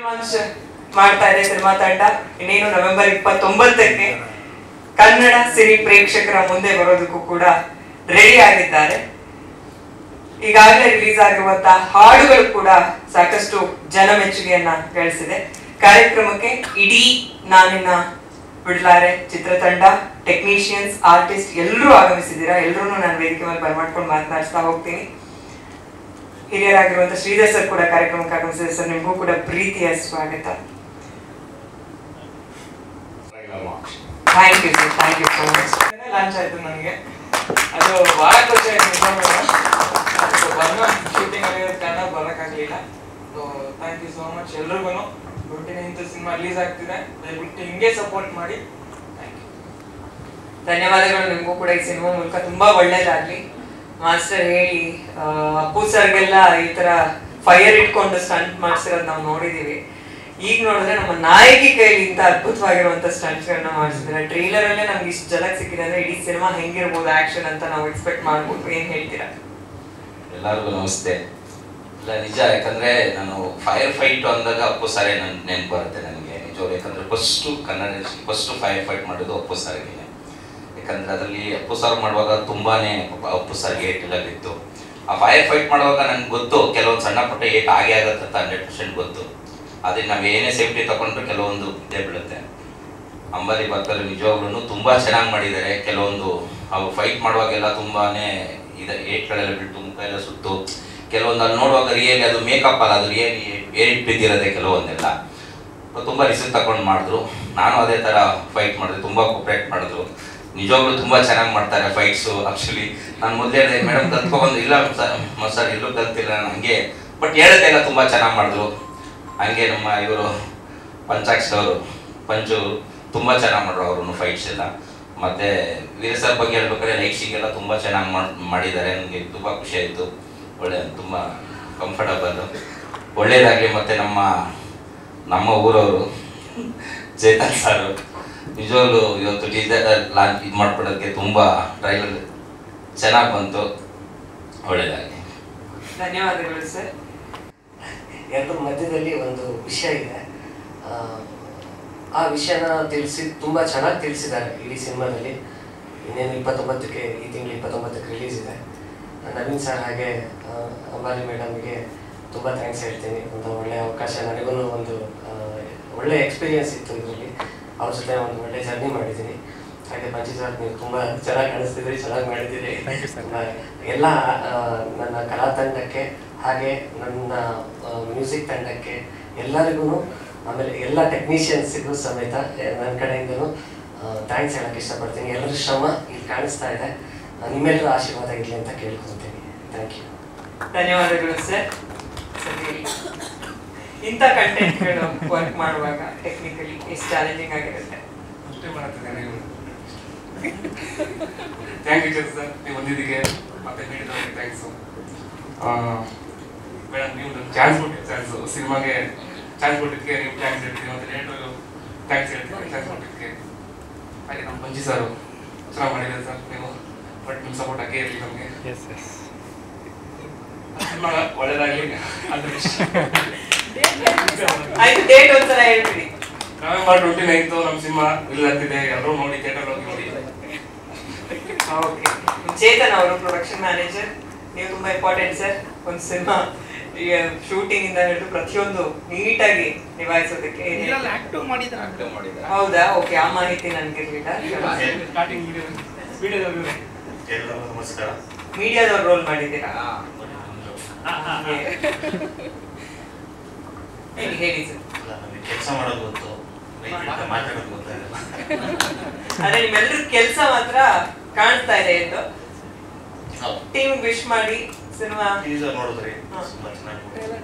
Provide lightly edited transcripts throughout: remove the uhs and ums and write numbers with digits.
Launch ಮಾಡ್ತಾ ಇದೆ cinema ತಂಡ. ಇನ್ನೇನು ನವೆಂಬರ್ 29ಕ್ಕೆ ಕನ್ನಡ ಸಿನಿ ಪ್ರೇಕ್ಷಕರ ಮುಂದೆ ಬರೋದಕ್ಕೂ ಕೂಡ ರೆಡಿ ಆಗಿದ್ದಾರೆ. ಈಗಾಗಲೇ ರಿಲೀಸ್ ಆಗಿರುವಂತಹ ಹಾಡುಗಳು ಕೂಡ ಸಾಕಷ್ಟು ಜನ ಮೆಚ್ಚುಗೆಯನ್ನ ಗಳಿಸಿದೆ. ಕಾರ್ಯಕ್ರಮಕ್ಕೆ ಇಡೀ ನಾನಿನ್ನ ಬಿಡ್ಲಾರೆ ಚಿತ್ರತಂಡ, ಟೆಕ್ನಿಷಿಯನ್ಸ್, ಆರ್ಟಿಸ್ಟ್ ಎಲ್ಲರೂ ಆಗಮಿಸಿದ್ದೀರಾ. ಎಲ್ಲರೂ ನಾನು ವೇದಿಕೆ ಮೇಲೆ ಬರ್ಮಾಡ್ಕೊಂಡು ಮಾತನಾಡಿಸ್ತಾ ಹೋಗ್ತೀನಿ. ಹಿರಿಯರಾಗಿರುವಂತಹ ಶ್ರೀಧರ್ ಸರ್ ಕೂಡ ಕಾರ್ಯಕ್ರಮಕ್ಕೆ ಆಗಮಿಸಿದೆ. ಸರ್, ನಿಮಗೂ ಕೂಡ ಪ್ರೀತಿಯ ಸ್ವಾಗತ. Thank you sir, thank you so much. Launch ಆಯ್ತು ನನಗೆ, ಅದು ಬಹಳ ಖುಷಿ ಆಯ್ತು. ಬಂದು ಶೂಟಿಂಗ್ ಆಗಿರೋದು ಕಾರಣ ಬರೋಕ್ಕಾಗಲಿಲ್ಲ. ಥ್ಯಾಂಕ್ ಯು ಸೋ ಮಚ್ ಎಲ್ರಿಗೂ. ದುಡ್ಡಿನ ಇಂಥ ಸಿನಿಮಾ ರಿಲೀಸ್ ಆಗ್ತಿದೆ, ದಯವಿಟ್ಟು ಹಿಂಗೆ ಸಪೋರ್ಟ್ ಮಾಡಿ. Thank you. ಧನ್ಯವಾದಗಳು ನಿಮಗೂ ಕೂಡ. ಈ ಸಿನಿಮಾ ಮೂಲಕ ತುಂಬಾ ಒಳ್ಳೇದಾಗ್ಲಿ. ಮಾಸ್ಟರ್ ಹೇಳಿ ಅಪ್ಪು ಸರ್ಗೆಲ್ಲ ಈ ತರ ಫೈರ್ ಇಟ್ಕೊಂಡು ಸ್ಟಂಟ್ ಮಾಡಿಸಿರೋದು ನಾವು ನೋಡಿದೀವಿ. ಈಗ ನೋಡಿದ್ರೆ ನಮ್ಮ ನಾಯಕಿ ಕೈಲಿ ಇಂತ ಅದ್ಭುತವಾಗಿರುವಂತ ಸ್ಟಂಟ್ಸ್ ಗಳನ್ನ ಮಾಡಿಸಿದ್ರೆ ಟ್ರೈಲರ್ ಅಲ್ಲೇ ನಮ್ಗೆ ಇಷ್ಟು ಜನಕ್ಕೆ ಸಿಕ್ಕಿದೆ ಅಂದ್ರೆ ಇಡೀ ಸಿನಿಮಾ ಹೆಂಗಿರ್ಬೋದು ಆಕ್ಷನ್ ಅಂತ ನಾವು ಎಕ್ಸ್ಪೆಕ್ಟ್ ಮಾಡ್ಬೋದು. ಏನ್ ಹೇಳ್ತೀರಾ? ಎಲ್ಲರಿಗೂ ನಮಸ್ತೆ. ಇಲ್ಲ ನಿಜ, ಯಾಕಂದ್ರೆ ನಾನು ಫೈರ್ ಫೈಟ್ ಅಂದಾಗ ಅಪ್ಪು ಸಾರೇ ನನ್ ನೆನಪು ಬರುತ್ತೆ ನನಗೆ ನಿಜವಾಗ್ಲೂ. ಯಾಕಂದ್ರೆ ಫಸ್ಟ್ ಫೈರ್ ಫೈಟ್ ಮಾಡೋದು ಅಪ್ಪು ಸಾರಿಗೆ. ಯಾಕಂದ್ರೆ ಅದರಲ್ಲಿ ಅಪ್ಪು ಸಾರ್ ಮಾಡುವಾಗ ತುಂಬಾನೇ ಅಪ್ಪು ಸಾರ್ಗೆ ಏಟ್ ಎಲ್ಲ ಬಿತ್ತು. ಆ ಫೈರ್ ಫೈಟ್ ಮಾಡುವಾಗ ನನ್ಗೆ ಗೊತ್ತು ಕೆಲವೊಂದು ಸಣ್ಣ ಪುಟ್ಟ ಏಟ್ ಆಗೇ ಆಗತ್ತೆ ಅಂತ 100% ಗೊತ್ತು. ಅದಕ್ಕೆ ನಾವು ಏನೇ ಸೇಫ್ಟಿ ತಗೊಂಡ್ರೆ ಕೆಲವೊಂದು ಇದೇ ಬೀಳುತ್ತೆ. ಅಂಬಾರಿ ಬಕ್ಕಲು ನಿಜವಾಗ್ಲೂ ತುಂಬಾ ಚೆನ್ನಾಗಿ ಮಾಡಿದ್ದಾರೆ. ಕೆಲವೊಂದು ಅವ್ರು ಫೈಟ್ ಮಾಡುವಾಗೆಲ್ಲ ತುಂಬಾನೇ ಏಟ್ಗಳೆಲ್ಲ ಬಿಟ್ಟು ಮುಖ ಎಲ್ಲ ಸುತ್ತು. ಕೆಲವೊಂದು ಅಲ್ಲಿ ನೋಡುವಾಗ ರಿಯಲಿ ಅದು ಮೇಕಪ್ ಅಲ್ಲ, ಅದು ರಿಯಲಿ ಏಟ್ ಬಿದ್ದಿರೋದೆ ಕೆಲವೊಂದೆಲ್ಲ. ತುಂಬಾ ರಿಸ್ಕ್ ತಗೊಂಡು ಮಾಡಿದ್ರು. ನಾನು ಅದೇ ತರ ಫೈಟ್ ಮಾಡಿದೆ, ತುಂಬಾ ಕೋಪರೇಟ್ ಮಾಡಿದ್ರು. ನಿಜವಾಗ್ಲೂ ತುಂಬಾ ಚೆನ್ನಾಗಿ ಮಾಡ್ತಾರೆ ಫೈಟ್ಸು. ಆಕ್ಚುಲಿ ನಾನು ಮೊದಲೇ ಮೇಡಮ್ ಕಲ್ತ್ಕೊಬಂದು ಇಲ್ಲ ಸರ್ ಎಲ್ಲೂ ಕಲ್ತಿಲ್ಲ ಹಂಗೆ, ಬಟ್ ಹೇಳೋದೆಲ್ಲ ತುಂಬಾ ಚೆನ್ನಾಗಿ ಮಾಡಿದ್ರು. ಹಂಗೆ ನಮ್ಮ ಇವರು ಪಂಚಾಕ್ಷರವರು ಪಂಚು ತುಂಬಾ ಚೆನ್ನಾಗಿ ಮಾಡ್ರು ಅವರು ಫೈಟ್ಸ್ ಎಲ್ಲ. ಮತ್ತೆ ವೀರ ಸರ್ ಬಗ್ಗೆ ಹೇಳ್ಬೇಕಾದ್ರೆ ಲೈಟ್ಸಿಂಗ್ ಎಲ್ಲ ತುಂಬಾ ಚೆನ್ನಾಗಿ ಮಾಡಿದ್ದಾರೆ. ನನಗೆ ತುಂಬಾ ಖುಷಿ ಆಯಿತು. ಒಳ್ಳೆ ತುಂಬಾ ಕಂಫರ್ಟಬಲ್, ಒಳ್ಳೇದಾಗಲಿ. ಮತ್ತೆ ನಮ್ಮ ಊರವರು ಚೇತನ್ ಸರ್ ನಿಜವಾಗ್ಲೂ ಇವತ್ತು ಟೀಸರ್ ಲಾಂಚ್ ಇದು ಮಾಡ್ಕೊಡೋದಕ್ಕೆ ತುಂಬಾ ಟ್ರೈಲರ್ ಚೆನ್ನಾಗಿ ಬಂತು. ಒಳ್ಳೇದಾಗಲಿ. ಧನ್ಯವಾದಗಳು ಸರ್. ಎರಡರ ಮಧ್ಯದಲ್ಲಿ ಒಂದು ವಿಷಯ ಇದೆ. ಆ ವಿಷಯನ ತುಂಬ ಚೆನ್ನಾಗಿ ತಿಳಿಸಿದ್ದಾರೆ ಇಡೀ ಸಿನಿಮಾದಲ್ಲಿ. ಇನ್ನೇನು 29ಕ್ಕೆ, ಈ ತಿಂಗಳು 29ಕ್ಕೆ ರಿಲೀಸ್ ಇದೆ. ನವೀನ್ ಸರ್ ಹಾಗೆ ಅಂಬಾಲಿ ಮೇಡಮ್ಗೆ ತುಂಬ ಥ್ಯಾಂಕ್ಸ್ ಹೇಳ್ತೀನಿ. ಒಂದು ಒಳ್ಳೆಯ ಅವಕಾಶ, ನನಗೂ ಒಂದು ಒಳ್ಳೆಯ ಎಕ್ಸ್ಪೀರಿಯನ್ಸ್ ಇತ್ತು ಇದರಲ್ಲಿ. ಅವ್ರ ಜೊತೆ ಒಂದು ಒಳ್ಳೆ ಜರ್ನಿ ಮಾಡಿದ್ದೀನಿ. ಹಾಗೆ ಪಂಚಿ ಸರ್, ನೀವು ತುಂಬ ಚೆನ್ನಾಗಿ ಕಾಣಿಸ್ತಿದ್ರಿ, ಚೆನ್ನಾಗಿ ಮಾಡಿದ್ದೀರಿ. ಎಲ್ಲ ನನ್ನ ಕಲಾ ತಂಡಕ್ಕೆ ಹಾಗೆ ನನ್ನ ಮ್ಯೂಸಿಕ್ ತಂಡಕ್ಕೆ ಎಲ್ಲರಿಗೂ, ಆಮೇಲೆ ಎಲ್ಲ ಟೆಕ್ನಿಷಿಯನ್ಸಿಗೂ ಸಮೇತ ನನ್ನ ಕಡೆಯಿಂದನೂ ಥ್ಯಾಂಕ್ಸ್ ಹೇಳೋಕ್ಕೆ ಇಷ್ಟಪಡ್ತೀನಿ. ಎಲ್ಲರ ಶ್ರಮ ಇಲ್ಲಿ ಕಾಣಿಸ್ತಾ ಇದೆ. ನಿಮ್ಮೆಲ್ಲರ ಆಶೀರ್ವಾದ ಇರಲಿ ಅಂತ ಕೇಳ್ಕೊತೀನಿ. Thank you. ಧನ್ಯವಾದಗಳು ಸರ್. ಇಂಥ ಕಂಟೆಂಟ್ಗಳು ವರ್ಕ್ ಮಾಡುವಾಗ ಟೆಕ್ನಿಕಲಿ ಎಷ್ಟು ಚಾಲೆಂಜಿಂಗ್ ಆಗಿರುತ್ತೆ? ಅಷ್ಟೇ ಮಾಡ್ತಿದ್ದೇನೆ. ಥ್ಯಾಂಕ್ ಯು ಸರ್, ನೀವು ಬಂದಿದ್ದಕ್ಕೆ ಮತ್ತೆ ನೀಡಿದ್ದಕ್ಕೆ ಥ್ಯಾಂಕ್ಸು. ಮೇಡಮ್, ನೀವು ಚಾನ್ಸ್ ಸಿನಿಮಾಗೆ ಚಾನ್ಸ್ ಕೊಟ್ಟಿದ್ದಕ್ಕೆ ನೀವು ಥ್ಯಾಂಕ್ಸ್ ಹೇಳ್ತೀವಿ. ಮತ್ತು ಡೈರೆಕ್ಟರ್ಗೂ ಥ್ಯಾಂಕ್ಸ್ ಹೇಳ್ತೀವಿ ಚಾನ್ಸ್ ಕೊಟ್ಟಿದ್ದಕ್ಕೆ. ಹಾಗೆ ನಮ್ಮ ಪಂಚಿ ಸರ್ ಚೆನ್ನಾಗಿ ಮಾಡಿದ್ದಾರೆ ಸರ್. ನೀವು ಬಟ್ ನಿಮ್ಮ ಸಪೋರ್ಟ್ ಹಾಕೇ ಇರಲಿ ನಮಗೆ. ಸಿನಿಮಾ ಒಳ್ಳೆಯದಾಗಲಿ ಅಂತ ಆಯ್ತು, ಡೇಟ್ ಒಂದ್ಸಲ ಹೇಳ್ಬಿಡಿ. ನವೆಂಬರ್ 29 ನಮ್ಮ ಸಿನಿಮಾ ರಿಲೀಸ್ ಆಗ್ತಿದೆ. ಎಲ್ಲರೂ ನೋಡಿ, ಥಿಯೇಟರ್ ಹೋಗಿ ನೋಡಿ. ಓಕೆ. ಚೇತನ್ ಅವರು ಪ್ರೊಡಕ್ಷನ್ ಮ್ಯಾನೇಜರ್, ನೀವು ತುಂಬಾ ಇಂಪಾರ್ಟೆಂಟ್ ಸರ್. ಒಂದು ಸಿನಿಮಾ ಈಗ ಶೂಟಿಂಗ್ ಇಂದ ಹಿಡಿದು ಪ್ರತಿಯೊಂದು ನೀಟಾಗಿ ನಿಭಾಯಿಸೋದಕ್ಕೆ. ಹೌದಾ? ಓಕೆ, ಆ ಮಾಹಿತಿ ನನಗಿರ್ಲಿಲ್ಲ. ನಮಸ್ಕಾರ. ಮೀಡಿಯಾದವ್ರು ರೋಲ್ ಮಾಡಿದ್ದೀರಾ? ಹೇಳಿ ಸರ್. ಕೆಲಸ ಮಾಡೋದು ಗೊತ್ತು, ಮಾತಾಡೋದು ಗೊತ್ತಾಗಲ್ಲ. ಅದೇ ನಿಮ್ಮೆಲ್ಲರ ಕೆಲಸ ಮಾತ್ರ ಕಾಣಿಸ್ತಾ ಇದೆ ಎಂದು. ಟೀಮ್ ವಿಶ್ ಮಾಡಿ. ಸಿನಿಮಾ ಟೀಸರ್ ನೋಡಿದ್ರಿ, ತುಂಬಾ ಚೆನ್ನಾಗಿ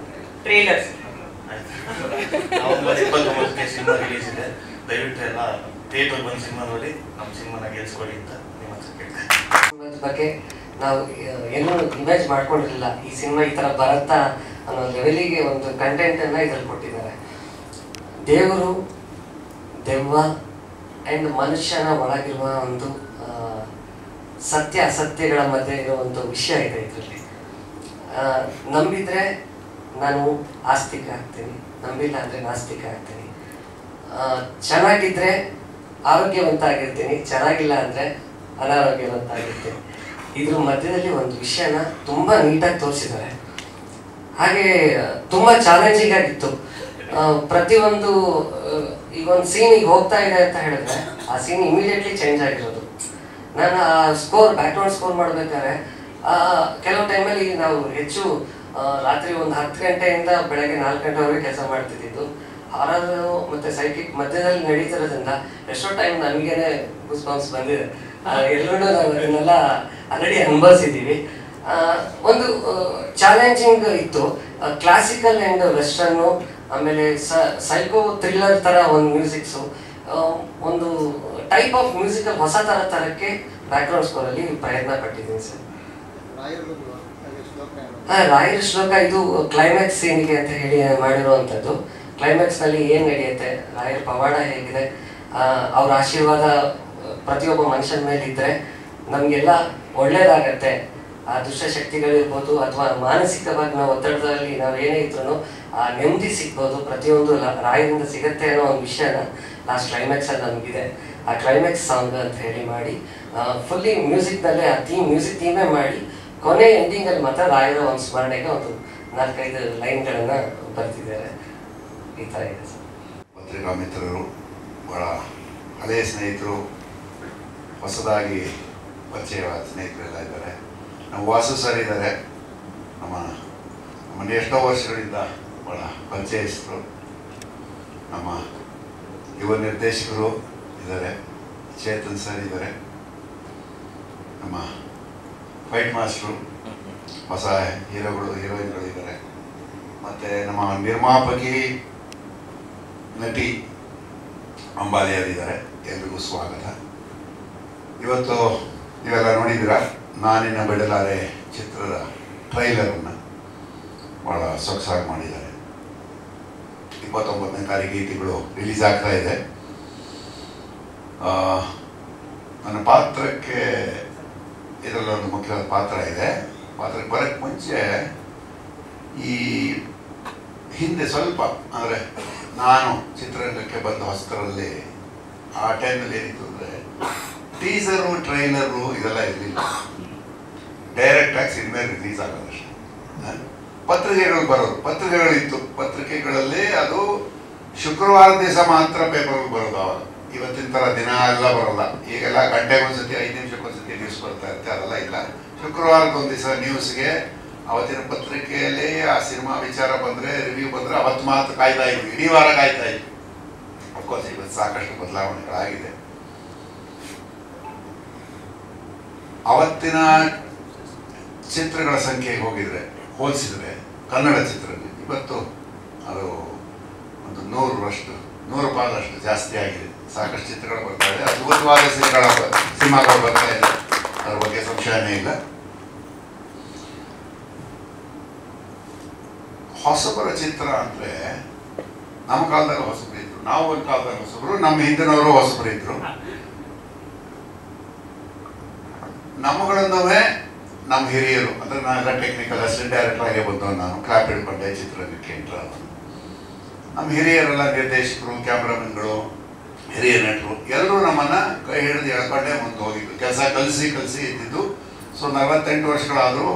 ಟ್ರೇಲರ್. ನವೆಂಬರ್ 29ಕ್ಕೆ ಸಿನಿಮಾ ರಿಲೀಸ್ ಇದೆ. ದಯವಿಟ್ಟು ಎಲ್ಲ ಥಿಯೇಟರ್ ಬಂದು ಸಿನಿಮಾ ನೋಡಿ ನಮ್ಮ ಸಿನಿಮಾನ ಗೆಲ್ಸ್ಕೊಡಿ ಅಂತ ನಿಮ್ಮ ಹತ್ರ ಕೇಳ್ತೀನಿ. ಬಗ್ಗೆ ನಾವು ಏನೂ ಇಮೇಜ್ ಮಾಡ್ಕೊಂಡಿರಲಿಲ್ಲ. ಈ ಸಿನಿಮಾ ಈ ಥರ ಬರುತ್ತಾ ಅನ್ನೋ ಲೆವೆಲಿಗೆ ಒಂದು ಕಂಟೆಂಟನ್ನು ಇದ್ರಲ್ಲಿ ಕೊಟ್ಟಿದ್ದಾರೆ. ದೇವರು, ದೆವ್ವ ಆ್ಯಂಡ್ ಮನುಷ್ಯನ ಒಳಗಿರುವ ಒಂದು ಸತ್ಯ ಅಸತ್ಯಗಳ ಮಧ್ಯೆ ಇರೋ ಒಂದು ವಿಷಯ ಇದೆ ಇದರಲ್ಲಿ. ನಂಬಿದರೆ ನಾನು ಆಸ್ತಿಕ ಆಗ್ತೀನಿ, ನಂಬಿಲ್ಲ ಅಂದರೆ ನಾಸ್ತಿಕ ಆಗ್ತೀನಿ. ಚೆನ್ನಾಗಿದ್ದರೆ ಆರೋಗ್ಯವಂತ ಆಗಿರ್ತೀನಿ, ಚೆನ್ನಾಗಿಲ್ಲ ಅಂದರೆ ಅನಾರೋಗ್ಯವಂತ ಆಗಿರ್ತೀನಿ. ಇದ್ರ ಮಧ್ಯದಲ್ಲಿ ಒಂದು ವಿಷಯನ ತುಂಬ ನೀಟಾಗಿ ತೋರಿಸಿದ್ದಾರೆ. ಹಾಗೆ ತುಂಬ ಚಾಲೆಂಜಿಂಗ್ ಆಗಿತ್ತು. ಪ್ರತಿಯೊಂದು ಈಗ ಒಂದು ಸೀನಿಗೆ ಹೋಗ್ತಾ ಇದೆ ಅಂತ ಹೇಳಿದ್ರೆ ಆ ಸೀನ್ ಇಮಿಡಿಯೇಟ್ಲಿ ಚೇಂಜ್ ಆಗಿರೋದು. ನಾನು ಆ ಬ್ಯಾಕ್ಗ್ರೌಂಡ್ ಸ್ಕೋರ್ ಮಾಡಬೇಕಾದ್ರೆ ಕೆಲವು ಟೈಮಲ್ಲಿ ನಾವು ಹೆಚ್ಚು ರಾತ್ರಿ ಒಂದು 10 ಗಂಟೆಯಿಂದ ಬೆಳಗ್ಗೆ 4 ಗಂಟೆವರೆಗೆ ಕೆಲಸ ಮಾಡ್ತಿದ್ದು. ಹಾರರ್ ಮತ್ತು ಸೈಕಿಕ್ ಮಧ್ಯದಲ್ಲಿ ನಡೀತಿರೋದ್ರಿಂದ ಎಷ್ಟೋ ಟೈಮ್ ನಮಗೇನೆ ಗೂಸ್ ಬಂಪ್ಸ್ ಬಂದಿದೆ. ಎಲ್ಲರೂ ನಾವು ಅದನ್ನೆಲ್ಲ ಆಲ್ರೆಡಿ ಅನುಭವಿಸಿದ್ದೀವಿ. ಒಂದು ಚಾಲೆಂಜಿಂಗ್ ಇತ್ತು. ಕ್ಲಾಸಿಕಲ್ ಆ್ಯಂಡ್ ವೆಸ್ಟರ್ನು, ಆಮೇಲೆ ಸೈಕೋ ಥ್ರಿಲ್ಲರ್ ಥರ ಒಂದು ಮ್ಯೂಸಿಕ್ಸು, ಒಂದು ಟೈಪ್ ಆಫ್ ಮ್ಯೂಸಿಕಲ್ ಹೊಸ ಥರ ತರಕ್ಕೆ ಬ್ಯಾಕ್ಗ್ರೌಂಡ್ ಸ್ಕೋರಲ್ಲಿ ಪ್ರಯತ್ನ ಪಟ್ಟಿದ್ದೀನಿ ಸರ್. ರಾಯರ ಶ್ಲೋಕ ಇದು ಕ್ಲೈಮ್ಯಾಕ್ಸ್ ಸೀನಿಗೆ ಅಂತ ಹೇಳಿ ಮಾಡಿರುವಂಥದ್ದು. ಕ್ಲೈಮ್ಯಾಕ್ಸ್ನಲ್ಲಿ ಏನು ನಡೆಯುತ್ತೆ, ರಾಯರ ಪವಾಡ ಹೇಗಿದೆ, ಅವ್ರ ಆಶೀರ್ವಾದ ಪ್ರತಿಯೊಬ್ಬ ಮನುಷ್ಯನ ಮೇಲೆ ಇದ್ದರೆ ನಮಗೆಲ್ಲ ಒಳ್ಳೇದಾಗತ್ತೆ. ಆ ದುಷ್ಟಶಕ್ತಿಗಳಿರ್ಬೋದು ಅಥವಾ ಮಾನಸಿಕವಾಗಿ ನಾವು ಒತ್ತಡದಲ್ಲಿ ನಾವು ಏನೇ ಇದ್ರೂ ಆ ನೆಮ್ಮದಿ ಸಿಗ್ಬೋದು, ಪ್ರತಿಯೊಂದು ರಾಯರಿಂದ ಸಿಗತ್ತೆ ಅನ್ನೋ ಒಂದು ವಿಷಯನ ಲಾಸ್ಟ್ ಕ್ಲೈಮ್ಯಾಕ್ಸಲ್ಲಿ ನಮಗಿದೆ. ಆ ಕ್ಲೈಮ್ಯಾಕ್ಸ್ ಸಾಂಗ್ ಅಂತ ಹೇಳಿ ಮಾಡಿ ಫುಲ್ಲಿ ಮ್ಯೂಸಿಕ್ನಲ್ಲೇ ಆ ಮ್ಯೂಸಿಕ್ ಥೀಮೇ ಮಾಡಿ ಕೊನೆ ಎಂಡಿಂಗಲ್ಲಿ ಮಾತ್ರ ರಾಯರ ಒಂದು ಸ್ಮರಣೆಗೆ ಒಂದು 4-5 ಲೈನ್ಗಳನ್ನು ಬರ್ತಿದ್ದಾರೆ. ಈ ಥರ ಇದೆ ಸರ್. ಪತ್ರಿಕಾ ಮಿತ್ರರು, ಭಾಳ ಹಳೆಯ ಸ್ನೇಹಿತರು, ಹೊಸದಾಗಿ ಪರಿಚಯವಾದ ಸ್ನೇಹಿತರೆಲ್ಲ ಇದ್ದಾರೆ. ನಮ್ಮ ವಾಸು ಸರ್ ಇದ್ದಾರೆ, ನಮ್ಮನ್ನು ಎಷ್ಟೋ ವರ್ಷಗಳಿಂದ ಭಾಳ ಪರಿಚಯಿಸಿದ್ರು. ನಮ್ಮ ಯುವ ನಿರ್ದೇಶಕರು ಇದ್ದಾರೆ, ಚೇತನ್ ಸರ್ ಇದ್ದಾರೆ, ನಮ್ಮ ಫೈಟ್ ಮಾಸ್ಟ್ರು, ಹೊಸ ಹೀರೋಗಳು ಹೀರೋಯಿನ್ಗಳು ಇದ್ದಾರೆ, ಮತ್ತು ನಮ್ಮ ನಿರ್ಮಾಪಕಿ ನಟಿ ಅಂಬಾಲಿಯರಿದ್ದಾರೆ. ಎಲ್ರಿಗೂ ಸ್ವಾಗತ. ಇವತ್ತು ನೀವೆಲ್ಲ ನೋಡಿದ್ದೀರಾ, ನಾನಿನ್ನ ಬಿಡಲಾರೆ ಚಿತ್ರದ ಟ್ರೈಲರನ್ನು ಭಾಳ ಸೊಗಸಾಗಿ ಮಾಡಿದ್ದಾರೆ. 29ನೇ ತಾರೀಕು ಗೀತೆಗಳು ರಿಲೀಸ್ ಆಗ್ತಾ ಇದೆ. ನನ್ನ ಪಾತ್ರಕ್ಕೆ ಇದರಲ್ಲಿ ಒಂದು ಮುಖ್ಯವಾದ ಪಾತ್ರ ಇದೆ. ಪಾತ್ರಕ್ಕೆ ಬರೋಕ್ಕೆ ಮುಂಚೆ ಈ ಹಿಂದೆ ಸ್ವಲ್ಪ ಅಂದರೆ ನಾನು ಚಿತ್ರರಂಗಕ್ಕೆ ಬಂದ ಹೊಸದರಲ್ಲಿ ಆ ಟೈಮಲ್ಲಿ ಏನಿತ್ತು ಅಂದರೆ ಟೀಸರು ಟ್ರೈಲರು ಇದೆಲ್ಲ ಇರಲಿಲ್ಲ. ಡೈರೆಕ್ಟಾಗಿ ಸಿನಿಮಾ ರಿಲೀಸ್ ಆಗೋದಷ್ಟೇ. ಪತ್ರಿಕೆಗಳು ಬರೋದು, ಪತ್ರಿಕೆಗಳಿತ್ತು, ಪತ್ರಿಕೆಗಳಲ್ಲಿ ಅದು ಶುಕ್ರವಾರ ದಿವಸ ಮಾತ್ರ ಪೇಪರ್ಗಳು ಬರೋದು. ಅವಾಗ ಇವತ್ತಿನ ಥರ ದಿನ ಎಲ್ಲ ಬರೋಲ್ಲ. ಈಗೆಲ್ಲ ಗಂಟೆಗೊಂದ್ಸತಿ 5 ನಿಮಿಷಕ್ಕೊಂದ್ಸತಿ ನ್ಯೂಸ್ ಬರ್ತಾ ಇರುತ್ತೆ, ಅದೆಲ್ಲ ಇಲ್ಲ. ಶುಕ್ರವಾರಕ್ಕೊಂದು ದಿವಸ ನ್ಯೂಸ್ಗೆ ಅವತ್ತಿನ ಪತ್ರಿಕೆಯಲ್ಲಿ ಆ ಸಿನಿಮಾ ವಿಚಾರ ಬಂದರೆ, ರಿವ್ಯೂ ಬಂದರೆ ಅವತ್ತು ಮಾತ್ರ ಕಾಯ್ತಾ ಇದ್ವಿ, ಇಡೀ ವಾರ ಕಾಯ್ತಾ ಇದ್ವಿ. ಅಫ್ಕೋರ್ಸ್ ಇವತ್ತು ಸಾಕಷ್ಟು ಬದಲಾವಣೆಗಳಾಗಿದೆ. ಅವತ್ತಿನ ಚಿತ್ರಗಳ ಸಂಖ್ಯೆಗೆ ಹೋಲಿಸಿದರೆ ಕನ್ನಡ ಚಿತ್ರಗಳು ಇವತ್ತು ಅದು ಒಂದು 100 ಪಾಲಷ್ಟು ಜಾಸ್ತಿ ಆಗಿದೆ. ಸಾಕಷ್ಟು ಚಿತ್ರಗಳು ಬರ್ತಾ ಇದೆ, ಅದ್ಭುತವಾದ ಸಿನಿಮಾಗಳು ಬರ್ತಾ ಇದೆ, ಅದ್ರ ಬಗ್ಗೆ ಸಂಶಯನೇ ಇಲ್ಲ. ಹೊಸಬರ ಚಿತ್ರ ಅಂದರೆ ನಮ್ಮ ಕಾಲದಲ್ಲಿ ಹೊಸಬರು ಇದ್ರು, ನಾವು ಒಂದು ಕಾಲದಲ್ಲಿ ಹೊಸಬರು, ನಮ್ಮ ಹಿಂದಿನವರು ಹೊಸಬರು ಇದ್ರು. ನಮ್ಮಗಳನ್ನವೇ ನಮ್ಮ ಹಿರಿಯರು ಅಂದರೆ ನಾನೆಲ್ಲ ಟೆಕ್ನಿಕಲ್ ಅಸಿಸ್ಟೆಂಟ್ ಡೈರೆಕ್ಟರ್ ಆಗೇ ಬಂದವನು. ನಾನು ಕ್ಲಾಪ್ ಹಿಡ್ಕೊಂಡೆ ಚಿತ್ರರಂಗಕ್ಕೆ ಎಂಟ್ರ. ನಮ್ಮ ಹಿರಿಯರೆಲ್ಲ ನಿರ್ದೇಶಕರು, ಕ್ಯಾಮ್ರಾಮನ್ಗಳು, ಹಿರಿಯ ನಟರು ಎಲ್ಲರೂ ನಮ್ಮನ್ನು ಕೈ ಹಿಡಿದು ಎಳ್ಕೊಂಡೇ ಮುಂದೆ ಹೋಗಿದ್ದು. ಕೆಲಸ ಕಲಿಸಿ ಇದ್ದಿದ್ದು. ಸೊ 48 ವರ್ಷಗಳಾದರೂ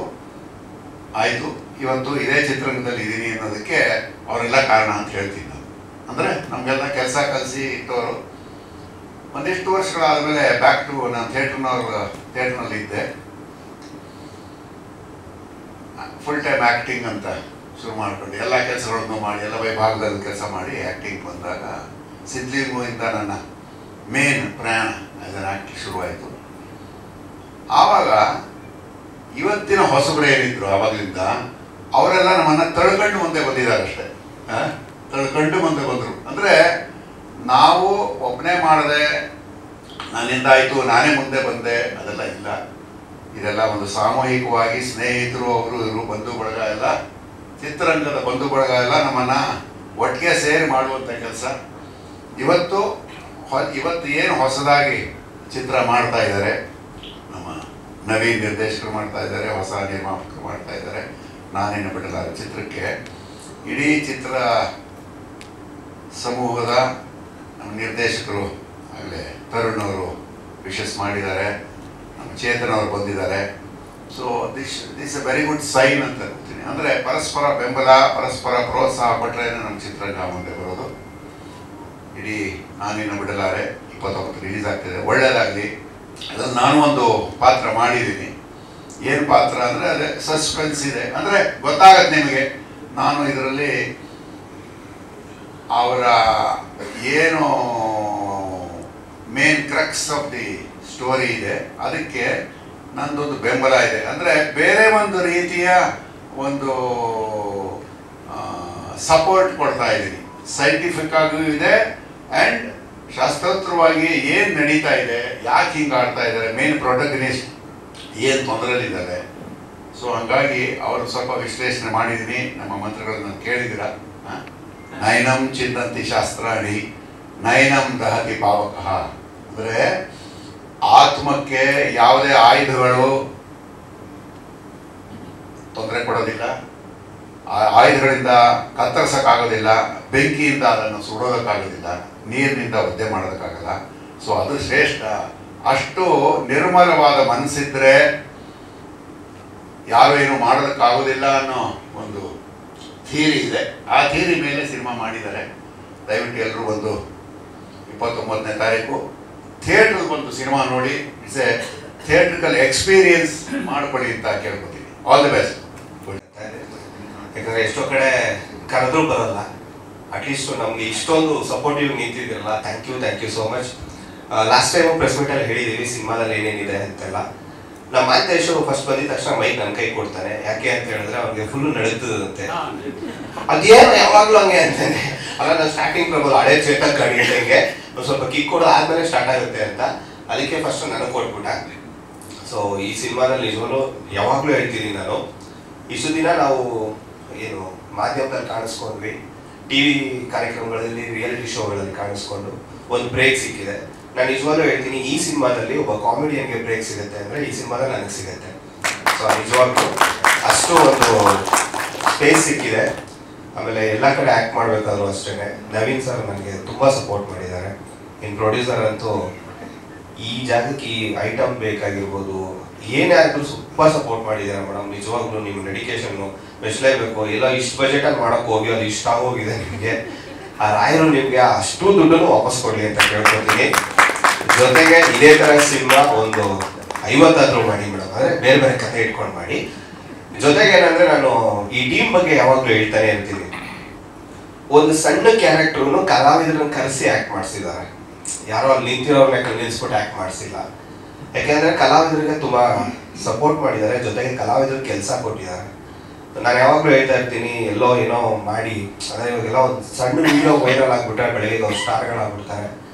ಆಯಿತು. ಇವತ್ತು ಇದೇ ಚಿತ್ರರಂಗದಲ್ಲಿ ಇದ್ದೀನಿ ಅನ್ನೋದಕ್ಕೆ ಅವರೆಲ್ಲ ಕಾರಣ ಅಂತ ಹೇಳ್ತೀನಿ ನಾನು. ಅಂದರೆ ನಮಗೆಲ್ಲ ಕೆಲಸ ಕಲಿಸಿ ಇಟ್ಟವರು. ಒಂದಿಷ್ಟು ವರ್ಷಗಳಾದಮೇಲೆ ಬ್ಯಾಕ್ ಟು ನಾನು ಥಿಯೇಟ್ರ್ನಲ್ಲಿ ಇದ್ದೆ. ಫುಲ್ ಟೈಮ್ ಆ್ಯಕ್ಟಿಂಗ್ ಅಂತ ಶುರು ಮಾಡಿಕೊಂಡು ಎಲ್ಲ ಕೆಲಸಗಳನ್ನು ಮಾಡಿ, ಎಲ್ಲ ವಿಭಾಗದಲ್ಲಿ ಕೆಲಸ ಮಾಡಿ ಆ್ಯಕ್ಟಿಂಗ್ ಬಂದಾಗ ಸಿದ್ಲಿಂಗುವಿಂದ ನನ್ನ ಮೇನ್ ಪ್ರಯಾಣ ಆ್ಯಸ್ ಅನ್ ಆ್ಯಕ್ಟಿಂಗ್ ಶುರುವಾಯಿತು. ಆವಾಗ ಇವತ್ತಿನ ಹೊಸಬರು ಏನಿದ್ರು ಆವಾಗಲಿಂದ ಅವರೆಲ್ಲ ನಮ್ಮನ್ನು ತಳ್ಕೊಂಡು ಮುಂದೆ ಬಂದಿದ್ದಾರೆ ಅಷ್ಟೇ. ತಳ್ಕೊಂಡು ಮುಂದೆ ಬಂದರು. ಅಂದರೆ ನಾವು ಒಬ್ಬನೇ ಮಾಡಿದೆ, ನನ್ನಿಂದ ಆಯಿತು, ನಾನೇ ಮುಂದೆ ಬಂದೆ, ಅದೆಲ್ಲ ಇಲ್ಲ. ಇದೆಲ್ಲ ಒಂದು ಸಾಮೂಹಿಕವಾಗಿ ಸ್ನೇಹಿತರು, ಅವರು ಇವರು ಬಂಧು ಬಳಗ ಎಲ್ಲ, ಚಿತ್ರರಂಗದ ಬಂಧು ಬಳಗ ಎಲ್ಲ ನಮ್ಮನ್ನು ಒಟ್ಟಿಗೆ ಸೇರಿ ಮಾಡುವಂಥ ಕೆಲಸ. ಇವತ್ತು ಏನು ಹೊಸದಾಗಿ ಚಿತ್ರ ಮಾಡ್ತಾ ಇದ್ದಾರೆ, ನಮ್ಮ ನವೀನ್ ನಿರ್ದೇಶಕರು ಮಾಡ್ತಾ ಇದ್ದಾರೆ, ಹೊಸ ನಿರ್ಮಾಪಕರು ಮಾಡ್ತಾ ಇದ್ದಾರೆ. ನಾನೇನು ಬಿಡಲಾರೆ ಚಿತ್ರಕ್ಕೆ ಇಡೀ ಚಿತ್ರ ಸಮೂಹದ ನಮ್ಮ ನಿರ್ದೇಶಕರು ಆಗಲೇ ತರುಣ್ ಅವರು ವಿಶಸ್ ಮಾಡಿದ್ದಾರೆ, ನಮ್ಮ ಚೇತನ್ ಅವರು ಬಂದಿದ್ದಾರೆ. So this a very good sign ಅಂತ ಹೇಳ್ತೀನಿ. ಅಂದರೆ ಪರಸ್ಪರ ಬೆಂಬಲ, ಪರಸ್ಪರ ಪ್ರೋತ್ಸಾಹ ಪಟ್ಟರೆ ನಮ್ಮ ಚಿತ್ರರಂಗ ಮುಂದೆ ಬರೋದು. ಇಡೀ ನಾನಿನ್ನು ಬಿಡಲಾರೆ 29 ರಿಲೀಸ್ ಆಗ್ತಿದೆ, ಒಳ್ಳೆಯದಾಗಲಿ. ಅದನ್ನು ನಾನು ಒಂದು ಪಾತ್ರ ಮಾಡಿದ್ದೀನಿ. ಏನು ಪಾತ್ರ ಅಂದರೆ ಅದೇ ಸಸ್ಪೆನ್ಸ್ ಇದೆ, ಅಂದರೆ ಗೊತ್ತಾಗತ್ತೆ ನಿಮಗೆ. ನಾನು ಇದರಲ್ಲಿ ಅವರ ಏನು main crux of the story ಇದೆ, ಅದಕ್ಕೆ ನಂದೊಂದು ಬೆಂಬಲ ಇದೆ. ಅಂದರೆ ಬೇರೆ ಒಂದು ರೀತಿಯ ಒಂದು ಸಪೋರ್ಟ್ ಕೊಡ್ತಾ ಇದ್ದೀನಿ. ಸೈಂಟಿಫಿಕ್ ಆಗೂ ಇದೆ ಆ್ಯಂಡ್ ಶಾಸ್ತ್ರೋತ್ತರವಾಗಿ ಏನು ನಡೀತಾ ಇದೆ, ಯಾಕೆ ಹಿಂಗೆ ಆಡ್ತಾ ಇದ್ದಾರೆ, ಮೇನ್ ಪ್ರೊಟಗನಿಸ್ಟ್ ಏನು ತೊಂದರೆಯಲ್ಲಿದ್ದಾರೆ. ಸೊ ಹಂಗಾಗಿ ಅವರು ಸ್ವಲ್ಪ ವಿಶ್ಲೇಷಣೆ ಮಾಡಿದ್ದೀನಿ. ನಮ್ಮ ಮಂತ್ರಗಳನ್ನು ಕೇಳಿದ್ದೀರ. ನೈನಂ ಚಿಂದಂತಿ ಶಾಸ್ತ್ರಾಣಿ ನೈನಂ ದಹತಿ ಪಾವಕಃ. ಅಂದರೆ ಆತ್ಮಕ್ಕೆ ಯಾವುದೇ ಆಯುಧಗಳು ತೊಂದರೆ ಕೊಡೋದಿಲ್ಲ, ಆಯುಧಗಳಿಂದ ಕತ್ತರಿಸೋಕ್ಕಾಗೋದಿಲ್ಲ, ಬೆಂಕಿಯಿಂದ ಅದನ್ನು ಸುಡೋದಕ್ಕಾಗೋದಿಲ್ಲ, ನೀರಿನಿಂದ ಒದ್ದೆ ಮಾಡೋದಕ್ಕಾಗಲ್ಲ. ಸೊ ಅದು ಶ್ರೇಷ್ಠ. ಅಷ್ಟು ನಿರ್ಮಲವಾದ ಮನಸ್ಸಿದ್ರೆ ಯಾರು ಏನು ಮಾಡೋದಕ್ಕಾಗೋದಿಲ್ಲ ಅನ್ನೋ ಒಂದು ಥಿಯರಿ ಇದೆ. ಆ ಥಿಯರಿ ಮೇಲೆ ಸಿನಿಮಾ ಮಾಡಿದ್ದಾರೆ. ದಯವಿಟ್ಟು ಎಲ್ಲರೂ ಒಂದು 29ನೇ ತಾರೀಕು ಥಿಯೇಟ್ರಿಗೆ ಬಂದು ಸಿನಿಮಾ ನೋಡಿ, ಇಟ್ಸ್ ಎ ಥಿಯೇಟ್ರಿಕಲ್ ಎಕ್ಸ್ಪೀರಿಯನ್ಸ್ ಮಾಡ್ಕೊಳ್ಳಿ ಅಂತ ಕೇಳ್ಕೊತೀನಿ. All the best. ಯಾಕಂದರೆ ಎಷ್ಟೋ ಕಡೆ ಕರೆದ್ರೂ ಬರಲ್ಲ, ಅಟ್ಲೀಸ್ಟ್ ನಮಗೆ ಇಷ್ಟೊಂದು ಸಪೋರ್ಟಿವ್ ನಿಂತಿದ್ದೀರಲ್ಲ, thank you so much. Last time press ಮೀಟಲ್ಲಿ ಹೇಳಿದ್ದೀವಿ ಸಿನಿಮಾದಲ್ಲಿ ಏನೇನಿದೆ ಅಂತೆಲ್ಲ. ನಮ್ಮ ಮಾಂತೇಶು ಫಸ್ಟ್ ಬಂದಿದ ತಕ್ಷಣ ಮೈಕ್ ನನ್ನ ಕೈ ಕೊಡ್ತಾನೆ. ಯಾಕೆ ಅಂತ ಹೇಳಿದ್ರೆ ಅವ್ನಿಗೆ ಫುಲ್ಲು ನಡೀತದಂತೆ. ಅದೇನು ಯಾವಾಗಲೂ ಹಂಗೆ ಅಂತಾನೆ. ಅಲ್ಲ, ನಾನು ಸ್ಟಾರ್ಟಿಂಗ್ ಪ್ರಬಲ್ ಹಳೆ ಚೇತನ್ ಗಾಡಿ ಇದ್ದಂಗೆ ಒಂದು ಸ್ವಲ್ಪ ಕಿಕ್ ಕೊಡೋ ಆದಮೇಲೆ ಸ್ಟಾರ್ಟ್ ಆಗುತ್ತೆ ಅಂತ, ಅದಕ್ಕೆ ಫಸ್ಟ್ ನನಗೆ ಕೊಟ್ಬಿಟ್ಟ. ಸೊ ಈ ಸಿನಿಮಾದಲ್ಲಿ ನಿಜವೂ ಯಾವಾಗಲೂ ಹೇಳ್ತೀನಿ ನಾನು, ಇಷ್ಟು ದಿನ ನಾವು ಏನು ಮಾಧ್ಯಮದಲ್ಲಿ ಕಾಣಿಸ್ಕೊಂಡ್ವಿ, ಟಿ ವಿ ಕಾರ್ಯಕ್ರಮಗಳಲ್ಲಿ, ರಿಯಾಲಿಟಿ ಶೋಗಳಲ್ಲಿ ಕಾಣಿಸ್ಕೊಂಡು ಒಂದು ಬ್ರೇಕ್ ಸಿಕ್ಕಿದೆ. ನಾನು ನಿಜವಾಗ್ಲೂ ಹೇಳ್ತೀನಿ, ಈ ಸಿನಿಮಾದಲ್ಲಿ ಒಬ್ಬ ಕಾಮಿಡಿಯನ್ಗೆ ಬ್ರೇಕ್ ಸಿಗುತ್ತೆ ಅಂದರೆ ಈ ಸಿನಿಮಾದಲ್ಲಿ ನನಗೆ ಸಿಗುತ್ತೆ. ಸೊ ನಿಜವಾಗ್ಲೂ ಅಷ್ಟು ಒಂದು ಸ್ಪೇಸ್ ಸಿಕ್ಕಿದೆ. ಆಮೇಲೆ ಎಲ್ಲ ಕಡೆ ಆ್ಯಕ್ಟ್ ಮಾಡಬೇಕಾದ್ರೂ ಅಷ್ಟೇ ನವೀನ್ ಸರ್ ನನಗೆ ತುಂಬ ಸಪೋರ್ಟ್ ಮಾಡಿದ್ದಾರೆ. ಇನ್ನು ಪ್ರೊಡ್ಯೂಸರ್ ಅಂತೂ ಈ ಜಾಗಕ್ಕೆ ಈ ಐಟಮ್ ಬೇಕಾಗಿರ್ಬೋದು, ಏನೇ ಆದರೂ ತುಂಬ ಸಪೋರ್ಟ್ ಮಾಡಿದ್ದಾರೆ ಮೇಡಮ್. ನಿಜವಾಗ್ಲೂ ನಿಮ್ಮ ಡೆಡಿಕೇಶನ್ನು ಮೆಚ್ಚಲೇಬೇಕು. ಎಲ್ಲ ಇಷ್ಟು ಬಜೆಟಲ್ಲಿ ಮಾಡೋಕ್ಕೆ ಹೋಗಿ ಅದು ಇಷ್ಟ ಆಗೋಗಿದೆ ನಿಮಗೆ. ಆ ರಾಯರು ನಿಮಗೆ ಅಷ್ಟು ದುಡ್ಡನ್ನು ವಾಪಸ್ ಕೊಡಲಿ ಅಂತ ಕೇಳ್ಕೊತೀನಿ. ಜೊತೆಗೆ ಇದೇ ಥರ ಸಿನಿಮಾ ಒಂದು 50 ಮಾಡಿ ಮೇಡಮ್, ಅಂದರೆ ಬೇರೆ ಬೇರೆ ಕಥೆ ಇಟ್ಕೊಂಡು ಮಾಡಿ. ಜೊತೆಗೆ ಏನಂದರೆ ನಾನು ಈ ಟೀಮ್ ಬಗ್ಗೆ ಯಾವಾಗಲೂ ಹೇಳ್ತಾನೆ ಇರ್ತೀನಿ, ಒಂದು ಸಣ್ಣ ಕ್ಯಾರೆಕ್ಟ್ರೂ ಕಲಾವಿದರನ್ನು ಕರೆಸಿ ಆ್ಯಕ್ಟ್ ಮಾಡಿಸಿದ್ದಾರೆ. ಯಾರೋ ಅಲ್ಲಿ ನಿಂತಿರೋರ್ನ ನಿಲ್ಲಿಸ್ಬಿಟ್ಟು ಆ್ಯಕ್ಟ್ ಮಾಡಿಸಿಲ್ಲ. ಯಾಕೆಂದರೆ ಕಲಾವಿದರಿಗೆ ತುಂಬ ಸಪೋರ್ಟ್ ಮಾಡಿದ್ದಾರೆ, ಜೊತೆಗೆ ಕಲಾವಿದರಿಗೆ ಕೆಲಸ ಕೊಟ್ಟಿದ್ದಾರೆ. ನಾನು ಯಾವಾಗಲೂ ಹೇಳ್ತಾ ಇರ್ತೀನಿ, ಎಲ್ಲೋ ಏನೋ ಮಾಡಿ, ಅಂದರೆ ಇವಾಗೆಲ್ಲ ಒಂದು ಸಣ್ಣ ವಿಡಿಯೋ ವೈರಲ್ ಆಗಿಬಿಟ್ರೆ ಬೆಳಗ್ಗೆ ಅವ್ರು ಸ್ಟಾರ್ಗಳಾಗ್ಬಿಡ್ತಾರೆ,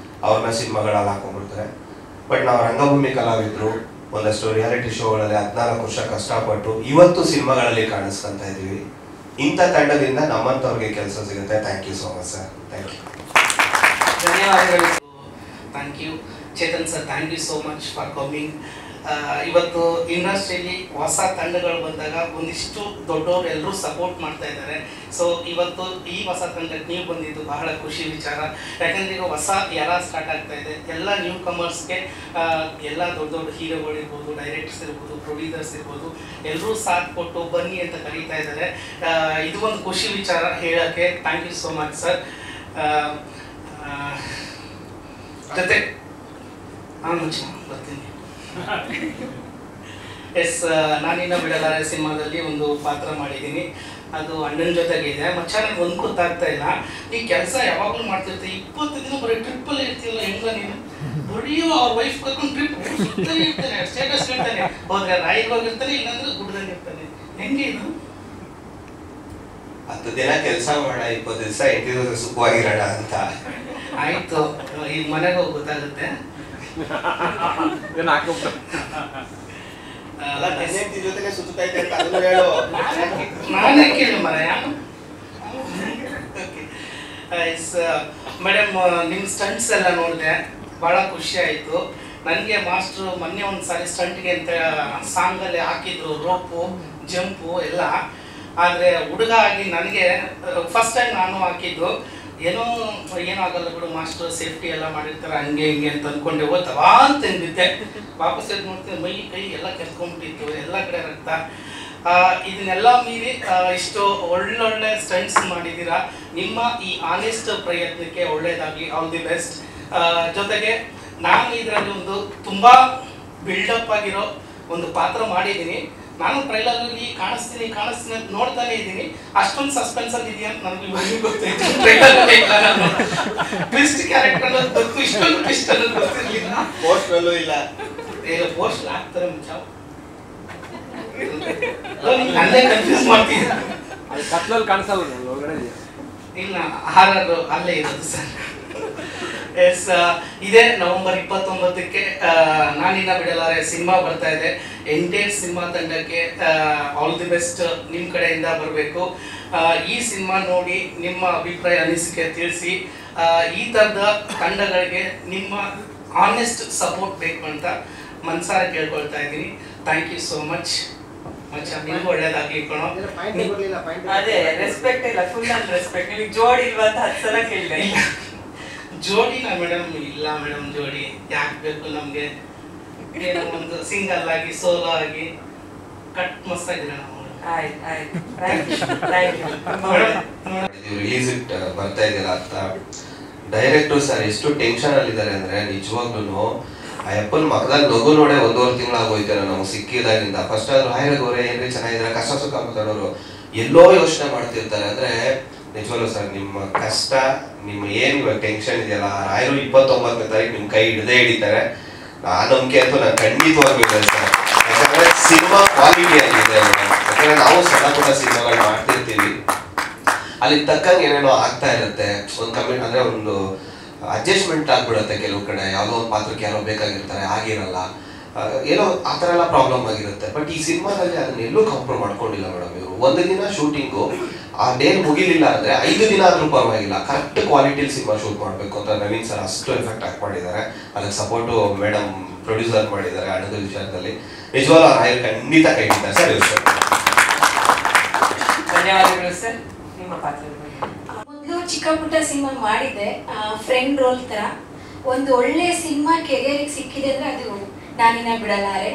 ಅವ್ರನ್ನ ಸಿನಿಮಾಗಳಲ್ಲಿ ಹಾಕೊಂಡ್ಬಿಡ್ತಾರೆ. ಬಟ್ ನಾವು ರಂಗಭೂಮಿ ಕಲಾವಿದರು ಒಂದಷ್ಟು ರಿಯಾಲಿಟಿ ಶೋಗಳಲ್ಲಿ 14 ವರ್ಷ ಕಷ್ಟಪಟ್ಟು ಇವತ್ತು ಸಿನಿಮಾಗಳಲ್ಲಿ ಕಾಣಿಸ್ಕೊಂತ ಇದ್ದೀವಿ. ಇಂಥ ತಂಡದಿಂದ ನಮ್ಮಂಥವ್ರಿಗೆ ಕೆಲಸ ಸಿಗುತ್ತೆ. Thank you so much sir. Thank you. ಧನ್ಯವಾದಗಳು. Thank you Chetan sir, thank you so much for coming. ಇವತ್ತು ಇಂಡಸ್ಟ್ರಿಯಲ್ಲಿ ಹೊಸ ತಂಡಗಳು ಬಂದಾಗ ಒಂದಿಷ್ಟು ದೊಡ್ಡವರು ಎಲ್ಲರೂ ಸಪೋರ್ಟ್ ಮಾಡ್ತಾ ಇದ್ದಾರೆ. ಸೊ ಇವತ್ತು ಈ ಹೊಸ ತಂಡಕ್ಕೆ ನೀವು ಬಂದಿದ್ದು ಬಹಳ ಖುಷಿ ವಿಚಾರ. ಯಾಕಂದರೆ ಈಗ ಹೊಸ ಎರ ಸ್ಟಾರ್ಟ್ ಆಗ್ತಾ ಇದೆ. ಎಲ್ಲ ನ್ಯೂ ಕಮರ್ಸ್ಗೆ ಎಲ್ಲ ದೊಡ್ಡ ದೊಡ್ಡ ಹೀರೋಗಳಿರ್ಬೋದು, ಡೈರೆಕ್ಟರ್ಸ್ ಇರ್ಬೋದು, ಪ್ರೊಡ್ಯೂಸರ್ಸ್ ಇರ್ಬೋದು, ಎಲ್ಲರೂ ಸಾಥ್ ಕೊಟ್ಟು ಬನ್ನಿ ಅಂತ ಕರೀತಾ ಇದ್ದಾರೆ. ಇದು ಒಂದು ಖುಷಿ ವಿಚಾರ ಹೇಳೋಕ್ಕೆ. Thank you so much sir. ಜೊತೆ ನಾನು ಬರ್ತೀನಿ. ಎಸ್, ನಾನಿನ್ನ ಬಿಡಲಾರೆ ಸಿನಿಮಾದಲ್ಲಿ ಒಂದು ಪಾತ್ರ ಮಾಡಿದ್ದೀನಿ. ಅದು ಅಣ್ಣನ ಜೊತೆಗೆ ಇದೆ. ಮಚ್ಚ ನನಗೆ ಒಂದು ಗೊತ್ತಾಗ್ತಾ ಇಲ್ಲ, ಈ ಕೆಲಸ ಯಾವಾಗಲೂ ಮಾಡ್ತಿರ್ತೀವಿ, 20 ದಿನ ಬರೀ ಟ್ರಿಪ್ಪಲ್ಲಿ ಇರ್ತೀವಲ್ಲ, ಹೆಂಗ ನೀನು ಬರೀ ಅವ್ರ ವೈಫ್ ಕರ್ಕೊಂಡು ಟ್ರಿಪ್ ಸುತ್ತಾನೆ ಇರ್ತಾನೆ, ಸ್ಟೇಟಸ್ ಇರ್ತಾನೆ, ಹೋದ್ರೆ ರಾಯಿಗೆ ಹೋಗಿರ್ತಾನೆ, ಇಲ್ಲಾಂದ್ರೆ ಗುಡ್ಡದಲ್ಲಿ ಇರ್ತಾನೆ. ಹೆಂಗೆ ಇದು? 10 ದಿನ ಕೆಲಸ ಮಾಡ, 20 ದಿವಸ ಇಂಟಿದ್ಯೂಸ್ ಸುಖವಾಗಿರೋಣ ಅಂತ. ಆಯ್ತು, ಈಗ ಮನೆಗೆ ಹೋಗಿ ಗೊತ್ತಾಗುತ್ತೆ. ನಾನೇ ಕೇಳಿ ಮರ. ಮೇಡಮ್, ನಿಮ್ಮ ಸ್ಟಂಟ್ಸ್ ಎಲ್ಲ ನೋಡಿದೆ, ಭಾಳ ಖುಷಿ ಆಯಿತು ನನಗೆ. ಮಾಸ್ಟ್ರು ಮೊನ್ನೆ ಒಂದು ಸಾರಿ ಸ್ಟಂಟ್ಗೆ ಅಂತ ಸಾಂಗಲ್ಲಿ ಹಾಕಿದ್ರು, ರೋಪು, ಜಂಪು ಎಲ್ಲ. ಆದರೆ ಹುಡುಗ ಆಗಿ ನನಗೆ ಫಸ್ಟ್ ಟೈಮ್ ನಾನು ಹಾಕಿದ್ದು ಏನೋ ಆಗಲ್ಲ ಬಿಡು ಮಾಸ್ಟರ್ ಸೇಫ್ಟಿ ಎಲ್ಲ ಮಾಡಿರ್ತಾರೆ ಹಂಗೆ ಹಿಂಗೆ ಅಂತ ಅಂದ್ಕೊಂಡೆ ಹೋಗ್ತವಾ ಅಂತ ಅಂದಿದ್ದೆ. ವಾಪಸ್ ಎದ್ದು ನೋಡ್ತೀನಿ ಮೈ ಕೈ ಎಲ್ಲ ಕೆರ್ಕೊಂಡ್ಬಿಟ್ಟಿತ್ತು, ಎಲ್ಲ ಕಡೆ ರಕ್ತ. ಇದನ್ನೆಲ್ಲ ಮೀರಿ ಇಷ್ಟು ಒಳ್ಳೊಳ್ಳೆ ಸ್ಟಂಟ್ಸ್ ಮಾಡಿದ್ದೀರಾ. ನಿಮ್ಮ ಈ ಆನೆಸ್ಟ್ ಪ್ರಯತ್ನಕ್ಕೆ ಒಳ್ಳೇದಾಗಲಿ, ಆಲ್ ದಿ ಬೆಸ್ಟ್. ಜೊತೆಗೆ ನಾನು ಇದರಲ್ಲಿ ಒಂದು ತುಂಬ ಬಿಲ್ಡಪ್ ಆಗಿರೋ ಒಂದು ಪಾತ್ರ ಮಾಡಿದ್ದೀನಿ. ನಾನು ಟ್ರೈಲರಲ್ಲಿ ಕಾಣಿಸ್ತೀನಿ ಅಂತ ನೋಡ್ತಾನೆ ಇದ್ದೀನಿ. ಅಷ್ಟೊಂದು ಸಸ್ಪೆನ್ಸ್ ಅಲ್ಲಿ ಇದೆಯಾ ಅಂತ ನನಗೆ ಗೊತ್ತಾಯ್ತು. ಟ್ರೈಲರಲ್ಲಿ ನಾನು ಟ್ವಿಸ್ಟ್ ಕ್ಯಾರೆಕ್ಟರ್ ಅನ್ನೋದು ಗೊತ್ತು, ಇಷ್ಟೊಂದು ಟ್ವಿಸ್ಟ್ ಅನ್ನೋದು ಗೊತ್ತಿರಲಿಲ್ಲ. ಪೋಸ್ಟ್ರಲ್ಲೂ ಇಲ್ಲ, ಪೋಸ್ಟ್ ಹಾಕ್ತಾರೆ ಮುಂಚಾವ್ ನನ್ನೇ ಕನ್ಫ್ಯೂಸ್ ಮಾಡ್ತೀನಿ. ಕತ್ಲಲ್ಲಿ ಕಾಣಿಸಲ್ಲ ಒಳಗಡೆ ಇಲ್ಲ, ಹಾರರ್ ಅಲ್ಲೇ ಇರೋದು ಸರ್. ಎಸ್, ಇದೇ ನವೆಂಬರ್ 29ಕ್ಕೆ ನಾನಿನ್ನ ಬಿಡಲಾರೆ ಸಿನಿಮಾ ಬರ್ತಾ ಇದೆ. ಎಂಟೈರ್ ಸಿನಿಮಾ ತಂಡಕ್ಕೆ ಆಲ್ ದಿ ಬೆಸ್ಟ್ ನಿಮ್ಮ ಕಡೆಯಿಂದ ಬರಬೇಕು. ಈ ಸಿನಿಮಾ ನೋಡಿ ನಿಮ್ಮ ಅಭಿಪ್ರಾಯ ಅನಿಸಿಕೆ ತಿಳಿಸಿ. ಈ ಥರದ ತಂಡಗಳಿಗೆ ನಿಮ್ಮ ಆನೆಸ್ಟ್ ಸಪೋರ್ಟ್ ಬೇಕು ಅಂತ ಮನಸಾರ ಕೇಳ್ಕೊಳ್ತಾ ಇದ್ದೀನಿ. Thank you so much. ನಿಮ್ಗೆ ಒಳ್ಳೇದಾಗ್ಲಿ ಕಣೋ. ಅದೇ ರೆಸ್ಪೆಕ್ಟ್ ಇಲ್ಲ, ಫುಲ್ ಆನ್ ರೆಸ್ಪೆಕ್ಟ್. ನಿಮಗೆ ಜೋಡಿ ಇಲ್ವಾ ಅಂತ 10 ಸಲ ಕೇಳಿದೆ. ಜೋಡಿನ ಮೇಡಮ್ ಇಲ್ಲ ಮೇಡಮ್, ಜೋಡಿ ಯಾಕೆ ಬೇಕು ನಮಗೆ? ಏನೋ ಒಂದು ಸಿಂಗಲ್ ಆಗಿ ಸೋಲೋ ಆಗಿ ಕಟ್ ಮಸ್ತಾಗಿರೋಣ. ರಿಲೀಸ್ ಇಟ್ ಬರ್ತಾ ಇದೆಯಲ್ಲ ಅಂತ ಡೈರೆಕ್ಟರ್ ಸರ್ ಎಷ್ಟು ಟೆನ್ಷನ್ ಅಲ್ಲಿ ಇದ್ದಾರೆ ಅಂದ್ರೆ ನಿಜವಾಗ್ಲೂ ಆ ಅಪ್ಪನ ಮಗದಾಗ ನಗು ನೋಡೇ 1.5 ತಿಂಗಳಾಗೋಯ್ತಾರೆ ನಮ್ಗೆ ಸಿಕ್ಕಿದಾಗಿಂದ. ಫಸ್ಟ್ ಆದ್ರೂ ಹಾಯ್ರಗೋರೆ ಏನ್ರಿ ಚೆನ್ನಾಗಿದ್ದಾರೆ, ಕಷ್ಟ ಸುಖ ಮಾತಾಡೋರು ಎಲ್ಲೋ ಯೋಚನೆ ಮಾಡ್ತಿರ್ತಾರೆ. ಅಂದ್ರೆ ನಿಜವಲ್ಲೂ ಸರ್ ನಿಮ್ಮ ಕಷ್ಟ, ನಿಮ್ಮ ಏನ್ ಇವಾಗ ಟೆನ್ಷನ್ ಇದೆಯಲ್ಲ, ರಾಯರು 29ನೇ ತಾರೀಕು ನಿಮ್ ಕೈ ಹಿಡದೇ ಹಿಡಿತಾರೆ. ಆ ನಂಬಿಕೆ ಅಂತೂ ನಾನು ಖಂಡಿತವಾಗ್ಲಿದೆ ಸರ್. ಯಾಕಂದ್ರೆ ಸಿನಿಮಾ ಕ್ವಾಲಿಟಿ ಆಗಿದೆ. ಯಾಕಂದ್ರೆ ನಾವು ಸಣ್ಣ ಪುಟ್ಟ ಸಿನಿಮಾಗಳು ಮಾಡ್ತಿರ್ತೀವಿ, ಅಲ್ಲಿ ತಕ್ಕಂಗೆ ಏನೇನೋ ಆಗ್ತಾ ಇರುತ್ತೆ. ಒಂದು ಕಮೆಂಟ್ ಅಂದ್ರೆ ಒಂದು ಅಡ್ಜಸ್ಟ್ಮೆಂಟ್ ಆಗ್ಬಿಡುತ್ತೆ ಕೆಲವು ಕಡೆ. ಯಾವುದೋ ಒಂದು ಪಾತ್ರಕ್ಕೆ ಯಾರೋ ಬೇಕಾಗಿರ್ತಾರೆ, ಆಗಿರಲ್ಲ, ಏನೋ ಆ ಥರ ಎಲ್ಲ ಪ್ರಾಬ್ಲಮ್ ಆಗಿರುತ್ತೆ. ಬಟ್ ಈ ಸಿನಿಮಾದಲ್ಲಿ ಅದನ್ನೆಲ್ಲೂ ಕಂಪ್ರೂವ್ ಮಾಡ್ಕೊಂಡಿಲ್ಲ ಮೇಡಮ್ ಇವರು. ಒಂದು ದಿನ ಶೂಟಿಂಗು ಆ ಡೇ ಮುಗಿಲಿಲ್ಲ ಅಂದ್ರೆ 5 ದಿನ ಆದ್ರೂ ಪರವಾಗಿಲ್ಲ, ಕರೆಕ್ಟ್ ಕ್ವಾಲಿಟಿಲಿ ಸಿನಿಮಾ ಶೂಟ್ ಮಾಡಬೇಕು ಅಂತ ನವೀನ್ ಸರ್ ಅಷ್ಟು ಎಫೆಕ್ಟ್ ಹಾಕಿ ಮಾಡಿದ್ದಾರೆ. ಅದಕ್ಕೆ ಸಪೋರ್ಟು ಮೇಡಮ್ ಪ್ರೊಡ್ಯೂಸರ್ ಮಾಡಿದ್ದಾರೆ ಹಣದ ವಿಚಾರದಲ್ಲಿ. ನಿಜವಾಗ್ಲೂ ರಾಯರ್ ಖಂಡಿತ ಕೈ ಹಿಡಿತಾರೆ ಸರ್. ಧನ್ಯವಾದಗಳು ಸರ್. ನಿಮ್ಮ ಪಾತ್ರ ಮೊದಲು ಚಿಕ್ಕ ಪುಟ್ಟ ಸಿನಿಮಾ ಮಾಡಿದ್ದೆ, ಫ್ರೆಂಡ್ ರೋಲ್ ತರ. ಒಂದು ಒಳ್ಳೆ ಸಿನಿಮಾ ಕೆರಿಯರಿಗೆ ಸಿಕ್ಕಿದೆ ಅಂದ್ರೆ ಅದು ನಾನಿನ್ನ ಬಿಡಲಾರೆ.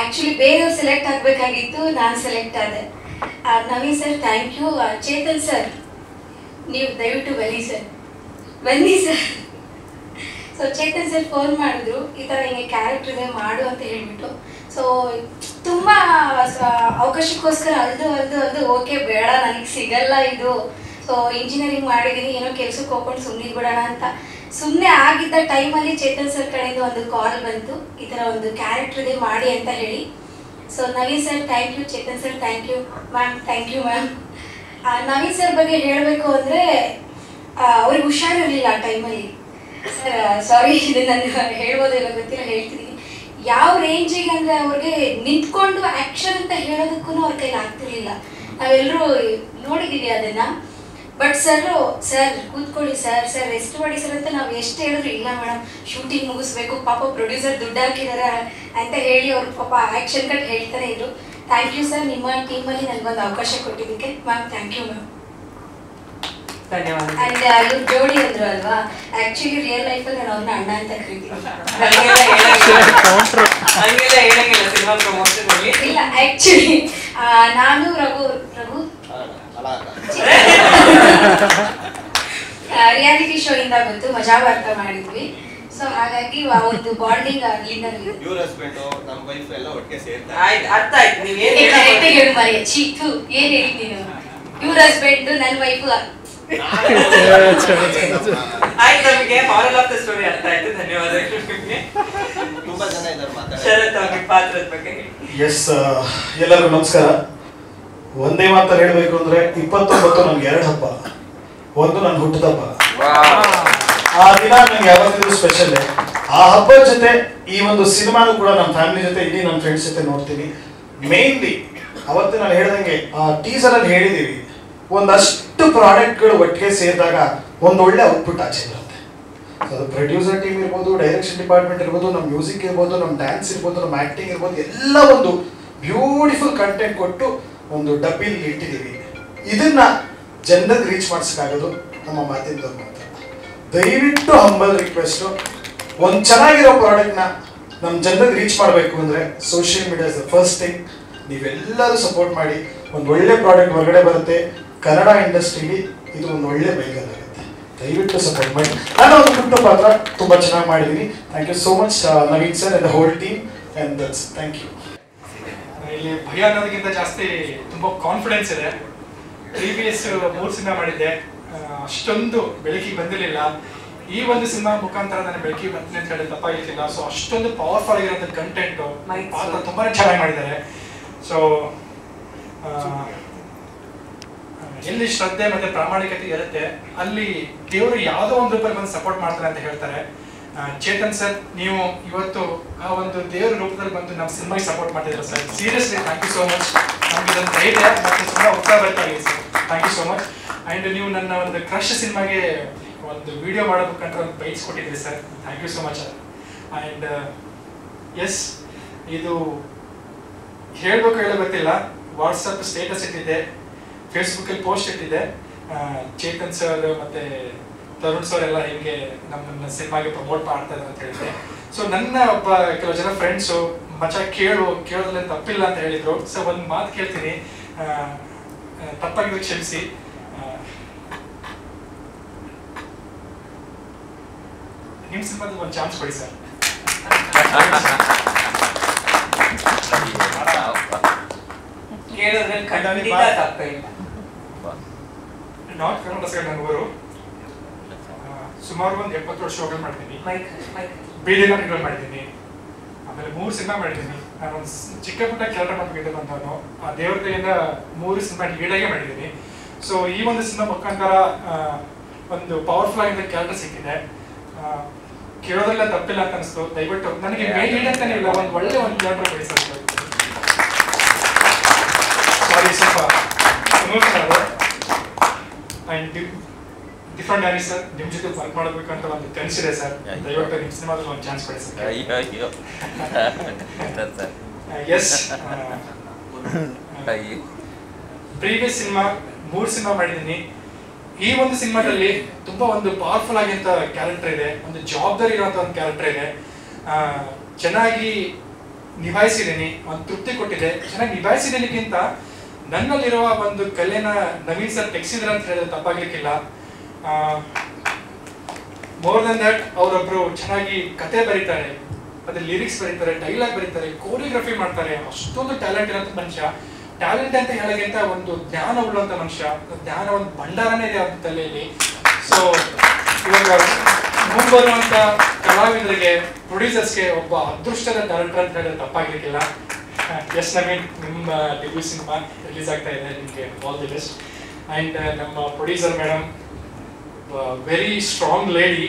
ಆಕ್ಚುಲಿ ಬೇರೆಯವ್ರು ಸೆಲೆಕ್ಟ್ ಆಗಬೇಕಾಗಿತ್ತು, ನಾನು ಸೆಲೆಕ್ಟ್ ಆದೆ. Naveen sir thank you. Chetan sir ನೀವು ದಯವಿಟ್ಟು ಬನ್ನಿ ಸರ್, ಬನ್ನಿ sir. So Chetan sir phone ಮಾಡಿದ್ರು, ಈ ಥರ ಹಿಂಗೆ ಕ್ಯಾರೆಕ್ಟರ್ ಇದೆ ಮಾಡು ಅಂತ ಹೇಳ್ಬಿಟ್ಟು. ಸೊ ತುಂಬ ಅವಕಾಶಕ್ಕೋಸ್ಕರ ಅಲ್ದು ಓಕೆ ಬೇಡ ನನಗೆ ಸಿಗಲ್ಲ ಇದು. ಸೊ ಇಂಜಿನಿಯರಿಂಗ್ ಮಾಡಿದ್ದೀನಿ, ಏನೋ ಕೆಲ್ಸಕ್ಕೆ ಹೋಗ್ಕೊಂಡು ಸುಮ್ಮನೆ ಬಿಡೋಣ ಅಂತ ಸುಮ್ಮನೆ ಆಗಿದ್ದ ಟೈಮಲ್ಲಿ ಚೇತನ್ ಸರ್ ಕಡೆಯಿಂದ ಒಂದು ಕಾಲ್ ಬಂತು, ಈ ಥರ ಒಂದು ಕ್ಯಾರೆಕ್ಟರ್ ಇದೆ ಮಾಡಿ ಅಂತ ಹೇಳಿ. So Naveen sir thank you, Chetan sir thank you, ma'am thank you ma'am. Naveen sir ಬಗ್ಗೆ ಹೇಳಬೇಕು ಅಂದರೆ ಅವ್ರಿಗೆ ಹುಷಾರಿರಲಿಲ್ಲ ಆ ಟೈಮಲ್ಲಿ. ಸರ್ ಸಾರಿ, ಇದು ನಾನು ಹೇಳ್ಬೋದು ಇಲ್ಲ ಗೊತ್ತಿಲ್ಲ, ಹೇಳ್ತೀನಿ. ಯಾವ ರೇಂಜಿಗೆ ಅಂದರೆ ಅವ್ರಿಗೆ ನಿಂತ್ಕೊಂಡು ಆ್ಯಕ್ಷನ್ ಅಂತ ಹೇಳೋದಕ್ಕೂ ಅವ್ರ ಕೈಲಿ ಆಗ್ತಿರ್ಲಿಲ್ಲ. ನಾವೆಲ್ಲರೂ ನೋಡಿದ್ದೀವಿ ಅದನ್ನು. ಬಟ್ ಸರ್ ಕೂತ್ಕೊಳ್ಳಿ ಸರ್ ರೆಸ್ಟ್ ಮಾಡಿ ಸರ್ ಅಂತ ನಾವು ಎಷ್ಟು ಹೇಳಿದ್ರು ಇಲ್ಲ ಮೇಡಮ್ ಶೂಟಿಂಗ್ ಮುಗಿಸ್ಬೇಕು, ಪಾಪ ಪ್ರೊಡ್ಯೂಸರ್ ದುಡ್ಡು ಹಾಕಿದ್ದಾರೆ ಅಂತ ಹೇಳಿ ಅವರು ಪಾಪ ಆ್ಯಕ್ಷನ್ ಕಟ್ ಹೇಳ್ತಾನೆ ಇದ್ರು. ಥ್ಯಾಂಕ್ ಯು ಸರ್, ನಿಮ್ಮ ಟೀಮಲ್ಲಿ ನನಗೊಂದು ಅವಕಾಶ ಕೊಟ್ಟಿದ್ದಕ್ಕೆ ಮ್ಯಾಮ್ ಥ್ಯಾಂಕ್ ಯು ಮ್ಯಾಮ್. ಧನ್ಯವಾದ. ಅಂಡ್ ಇವ್ರು ಜೋಡಿ ಅಂದ್ರು ಅಲ್ವಾ, ಆಕ್ಚುಲಿ ರಿಯಲ್ ಲೈಫಲ್ಲಿ ನಾನು ಅವ್ರನ್ನ ಅಣ್ಣ ಅಂತ ಕರಿತೀನಿ. ಇಲ್ಲ ಆಕ್ಚುಲಿ ನಾನು ರಘು ರಿಯಾಲಿಟಿ ಶೋ ಇಂದ ಗೊತ್ತು, ಮಜಾ ಬರ್ತಾ ಮಾಡಿದ್ವಿ. ಸೊ ಹಾಗಾಗಿ ಒಂದು ಬಾಂಡಿಂಗ್ ಅರ್ಥ ಆಯ್ತು. ನೀವೇನು ಮರಿ ಚೀತು ಏನ್ ಹೇಳಿ ನೀನು, ಇವ್ರ ಹಸ್ಬೆಂಡ್ ನನ್ನ ವೈಫು. ಆಯ್ತು, ನಮಗೆ ಮಾರಲ್ ಆಫ್ ದ ಸ್ಟೋರಿ ಅರ್ಥ ಆಯ್ತು. ಧನ್ಯವಾದಗಳು ನಿಮಗೆ. ತುಂಬಾ ಜನ ಇದ್ದಾರೆ ಮಾತಾಡಿ. ಶರತ್ ಅವ್ರಿಗೆ ಪಾತ್ರದ ಬಗ್ಗೆ. ಎಸ್, ಎಲ್ಲರಿಗೂ ನಮಸ್ಕಾರ. ಒಂದೇ ಮಾತಲ್ಲಿ ಹೇಳಬೇಕು ಅಂದ್ರೆ 29 ನನ್ಗೆ 2 ಹಬ್ಬ. ಒಂದು ನನ್ನ ಹುಟ್ಟುಹಬ್ಬ, ಆ ದಿನ ನಂಗೆ ಯಾವತ್ತಿದ್ರು ಸ್ಪೆಷಲ್. ಆ ಹಬ್ಬದ ಜೊತೆ ಈ ಒಂದು ಸಿನಿಮಾನು ಕೂಡ ನಮ್ಮ ಫ್ಯಾಮಿಲಿ ಜೊತೆ ಇಡೀ ನಮ್ಮ ಫ್ರೆಂಡ್ಸ್ ಜೊತೆ ನೋಡ್ತೀನಿ. ಮೇನ್ಲಿ ಅವತ್ತು ನಾನು ಹೇಳ್ದಂಗೆ ಆ ಟೀಸರ್ ಅಲ್ಲಿ ಹೇಳಿದೀವಿ, ಒಂದಷ್ಟು ಪ್ರಾಡಕ್ಟ್ಗಳು ಒಟ್ಟಿಗೆ ಸೇರಿದಾಗ ಒಂದು ಒಳ್ಳೆ ಔಟ್ಪುಟ್ ಆಚೆ ಬರುತ್ತೆ. ಅದು ಪ್ರೊಡ್ಯೂಸರ್ ಟೀಮ್ ಇರ್ಬೋದು, ಡೈರೆಕ್ಷನ್ ಡಿಪಾರ್ಟ್ಮೆಂಟ್ ಇರ್ಬೋದು, ನಮ್ಮ ಮ್ಯೂಸಿಕ್ ಇರ್ಬೋದು, ನಮ್ಮ ಡ್ಯಾನ್ಸ್ ಇರ್ಬೋದು, ನಮ್ಮ ಆಕ್ಟಿಂಗ್ ಇರ್ಬೋದು, ಎಲ್ಲ ಒಂದು ಬ್ಯೂಟಿಫುಲ್ ಕಂಟೆಂಟ್ ಕೊಟ್ಟು ಒಂದು ಡಬ್ಬಿಲಿ ಇಟ್ಟಿದ್ದೀವಿ. ಇದನ್ನ ಜನರಿಗೆ ರೀಚ್ ಮಾಡಿಸೋಕ್ಕಾಗೋದು ನಮ್ಮ ಮಾಧ್ಯಮದವ್ರು ಮಾತ್ರ. ದಯವಿಟ್ಟು ಹಂಬಲ್ ರಿಕ್ವೆಸ್ಟು, ಒಂದು ಚೆನ್ನಾಗಿರೋ ಪ್ರಾಡಕ್ಟ್ನ ನಮ್ಮ ಜನರಿಗೆ ರೀಚ್ ಮಾಡಬೇಕು ಅಂದರೆ social media is the first thing. ನೀವೆಲ್ಲರೂ ಸಪೋರ್ಟ್ ಮಾಡಿ. ಒಂದು ಒಳ್ಳೆ ಪ್ರಾಡಕ್ಟ್ ಹೊರಗಡೆ ಬರುತ್ತೆ. ಕನ್ನಡ ಇಂಡಸ್ಟ್ರಿಗೆ ಇದು ಒಂದು ಒಳ್ಳೆ ಬೈಗಲ್ ಆಗುತ್ತೆ. ದಯವಿಟ್ಟು ಸಪೋರ್ಟ್ ಮಾಡಿ. ನಾನು ಒಂದು ಪುಟ್ಟ ಪಾತ್ರ ತುಂಬ ಚೆನ್ನಾಗಿ ಮಾಡಿದ್ದೀನಿ. Thank you so much Naveen sir and the whole team and that's thank you. ಇಲ್ಲಿ ಭಯ ಅನ್ನೋದಕ್ಕಿಂತ ಜಾಸ್ತಿ ತುಂಬ ಕಾನ್ಫಿಡೆನ್ಸ್ ಇದೆ. ಪ್ರೀವಿಯಸ್ 3 ಸಿನಿಮಾ ಮಾಡಿದ್ದೆ, ಅಷ್ಟೊಂದು ಬೆಳಕಿಗೆ ಬಂದಿರಲಿಲ್ಲ. ಈ ಒಂದು ಸಿನಿಮಾ ಮುಖಾಂತರ ನಾನು ಬೆಳಕಿಗೆ ಬರ್ತೀನಿ ಅಂತ ಹೇಳಿ ತಪ್ಪಾಗಿರ್ತಿಲ್ಲ. ಸೊ ಅಷ್ಟೊಂದು ಪವರ್ಫುಲ್ ಆಗಿರೋಂಥ ಕಂಟೆಂಟು ಪಾತ್ರ ತುಂಬಾ ಚೆನ್ನಾಗಿ ಮಾಡಿದ್ದಾರೆ. ಸೊ ಎಲ್ಲಿ ಶ್ರದ್ಧೆ ಮತ್ತೆ ಪ್ರಾಮಾಣಿಕತೆ ಇರುತ್ತೆ ಅಲ್ಲಿ ದೇವರು ಯಾವುದೋ ಒಂದು ರೂಪದಲ್ಲಿ ಬಂದು ಸಪೋರ್ಟ್ ಮಾಡ್ತಾರೆ ಅಂತ ಹೇಳ್ತಾರೆ. ಚೇತನ್ ಸರ್, ನೀವು ಇವತ್ತು ಆ ಒಂದು ದೇವರ ರೂಪದಲ್ಲಿ ಬಂದು ನಮ್ಮ ಸಿನಿಮಾಗೆ ಸಪೋರ್ಟ್ ಮಾಡ್ತಿದ್ದಾರೆ sir. Seriously thank you so much. ನಮ್ಗೆ ಇದೊಂದು ಧೈರ್ಯ ಮತ್ತು ತುಂಬ ಉತ್ಸಾಹ ಬರ್ತಾ ಇದೆ sir. Thank you so much. And ನೀವು ನನ್ನ ಒಂದು ಕ್ರಶ್ ಸಿನಿಮಾಗೆ ಒಂದು ವಿಡಿಯೋ ಮಾಡೋ ಮುಖಾಂತರ ಒಂದು ಪ್ರೈಸ್ ಕೊಟ್ಟಿದ್ದೀರಿ sir. Thank you so much. And yes, ಇದು ಹೇಳಬೇಕು ಹೇಳೋ ಗೊತ್ತಿಲ್ಲ. ವಾಟ್ಸಪ್ ಸ್ಟೇಟಸ್ ಇಟ್ಟಿದ್ದೆ, ಫೇಸ್ಬುಕ್ಕಲ್ಲಿ ಪೋಸ್ಟ್ ಇಟ್ಟಿದ್ದೆ. ಚೇತನ್ ಸರ್ ಮತ್ತು ತರುಣ್ ಸರ್ ಎಲ್ಲ ಹಿಂಗೆ ನಮ್ಮನ್ನ ಸಿನಿಮಾಗೆ ಪ್ರಮೋಟ್ ಮಾಡ್ತಾ ಇದ್ದಾರೆ ಅಂತ ಹೇಳಿದೆ. ಸೊ ನನ್ನ ಒಬ್ಬ ಕೆಲವು ಜನ ಫ್ರೆಂಡ್ಸು ಮಚ್ಚ ಕೇಳೋದ್ರಲ್ಲಿ ತಪ್ಪಿಲ್ಲ ಅಂತ ಹೇಳಿದ್ರು. ಸೊ ಒಂದು ಮಾತು ಕೇಳ್ತೀನಿ, ತಪ್ಪಾಗಿದ್ರೆ ಕ್ಷಮಿಸಿ. ನಿಮ್ಮ ಸಿನಿಮಾದ ಒಂದು ಚಾನ್ಸ್ ಕೊಡಿ ಸರ್. ನಾರ್ತ್ ಕರ್ನಾಟಕ ಸೈಡ್ ನನಗವರು ಸುಮಾರು ಒಂದು 70 ಶೋಗಳು ಮಾಡಿದ್ದೀನಿ, ಬೀದಿ ನಾಟಕಗಳು ಮಾಡಿದ್ದೀನಿ, ಆಮೇಲೆ 3 ಸಿನಿಮಾ ಮಾಡಿದ್ದೀನಿ. ನಾನು ಒಂದು ಚಿಕ್ಕ ಪುಟ್ಟ ಕೆಲಸ ಮಾಡಬೇಕಿದ್ದೆ ಬಂದವನು. ಆ ದೇವತೆಯಿಂದ 3 ಸಿನಿಮಾ ಲೀಡಾಗೆ ಮಾಡಿದ್ದೀನಿ. ಸೊ ಈ ಒಂದು ಸಿನಿಮಾ ಮುಖಾಂತರ ಒಂದು ಪವರ್ಫುಲ್ ಆಗಿದ್ದ ಕ್ಯಾರೆಕ್ಟರ್ ಸಿಕ್ಕಿದೆ. ಕೇಳೋದ್ರೆಲ್ಲ ತಪ್ಪಿಲ್ಲ ಅಂತ ಅನಿಸ್ತು. ದಯವಿಟ್ಟು ನನಗೆ ಮೇನ್ ಲೀಡ್ ಅಂತಾನೆ ಇಲ್ಲ, ಒಂದು ಒಳ್ಳೆ ಒಂದು ಕ್ಯಾರೆಕ್ಟರ್ ಕೊಡಿ ಸರ್. ಸಾರಿ, ಸ್ವಲ್ಪ ಆ್ಯಂಡ್ ಡಿಫ್ರೆಂಟ್ ಆಗಿ ಸರ್, ನಿಮ್ಮ ಜೊತೆ ವರ್ಕ್ ಮಾಡಬೇಕಂತ ಒಂದು ಕನಸಿದೆ ಸರ್. ದಯವಿಟ್ಟು ನಿಮ್ಮ ಸಿನಿಮಾದಲ್ಲಿ ಒಂದು ಚಾನ್ಸ್ ಕೊಡಿ sir. Yes, previous cinema 3 cinema ಮಾಡಿದ್ದೀನಿ. ಈ ಒಂದು ಸಿನಿಮಾದಲ್ಲಿ ತುಂಬಾ ಒಂದು ಪವರ್ಫುಲ್ ಆಗಿಂತ ಕ್ಯಾರೆಕ್ಟರ್ ಇದೆ, ಒಂದು ಜವಾಬ್ದಾರಿ ಇರುವಂತ ಒಂದು ಕ್ಯಾರೆಕ್ಟರ್ ಇದೆ. ಚೆನ್ನಾಗಿ ನಿಭಾಯಿಸಿದ್ದೀನಿ, ಒಂದು ತೃಪ್ತಿ ಕೊಟ್ಟಿದೆ. ಚೆನ್ನಾಗಿ ನಿಭಾಯಿಸಿದಕ್ಕಿಂತ ನನ್ನಲ್ಲಿರುವ ಒಂದು ಕಲೆನ ನವೀನ್ ಸರ್ ತೆಗೆಸಿದ್ರ ಅಂತ ಹೇಳಿದ್ರೆ ತಪ್ಪಾಗ್ಲಿಕ್ಕಿಲ್ಲ. ಮೋರ್ ದನ್ ದಟ್, ಅವರೊಬ್ರು ಚೆನ್ನಾಗಿ ಕತೆ ಬರೀತಾರೆ, ಮತ್ತೆ ಲಿರಿಕ್ಸ್ ಬರೀತಾರೆ, ಡೈಲಾಗ್ ಬರೀತಾರೆ, ಕೋರಿಯೋಗ್ರಫಿ ಮಾಡ್ತಾರೆ. ಅಷ್ಟೊಂದು ಟ್ಯಾಲೆಂಟ್ ಇರೋಂಥ ಮನುಷ್ಯ. ಟ್ಯಾಲೆಂಟ್ ಅಂತ ಹೇಳೋಕ್ಕಿಂತ ಒಂದು ಜ್ಞಾನ ಉಳ್ಳುವಂಥ ಮನುಷ್ಯ, ಜ್ಞಾನ ಒಂದು ಭಂಡಾರನೇ ಇದೆ ಅವ್ರ ತಲೆಯಲ್ಲಿ. ಸೊ ಇವಾಗ ಮುಂಬರುವಂಥ ಕಲಾವಿದರಿಗೆ, ಪ್ರೊಡ್ಯೂಸರ್ಸ್ಗೆ ಒಬ್ಬ ಅದೃಷ್ಟದ ಡೈರೆಕ್ಟರ್ ಅಂತ ಹೇಳಿದ್ರೆ ತಪ್ಪಾಗ್ಲಿಕ್ಕಿಲ್ಲ. ಎಸ್ ನವೀನ್, ನಿಮ್ಮ ಡೆಬ್ಯೂ ಸಿನಿಮಾ ರಿಲೀಸ್ ಆಗ್ತಾ ಇದೆ, ನಿಮಗೆ ಆಲ್ ದಿ ಬೆಸ್ಟ್. ಆ್ಯಂಡ್ ನಮ್ಮ producer madam, very strong lady.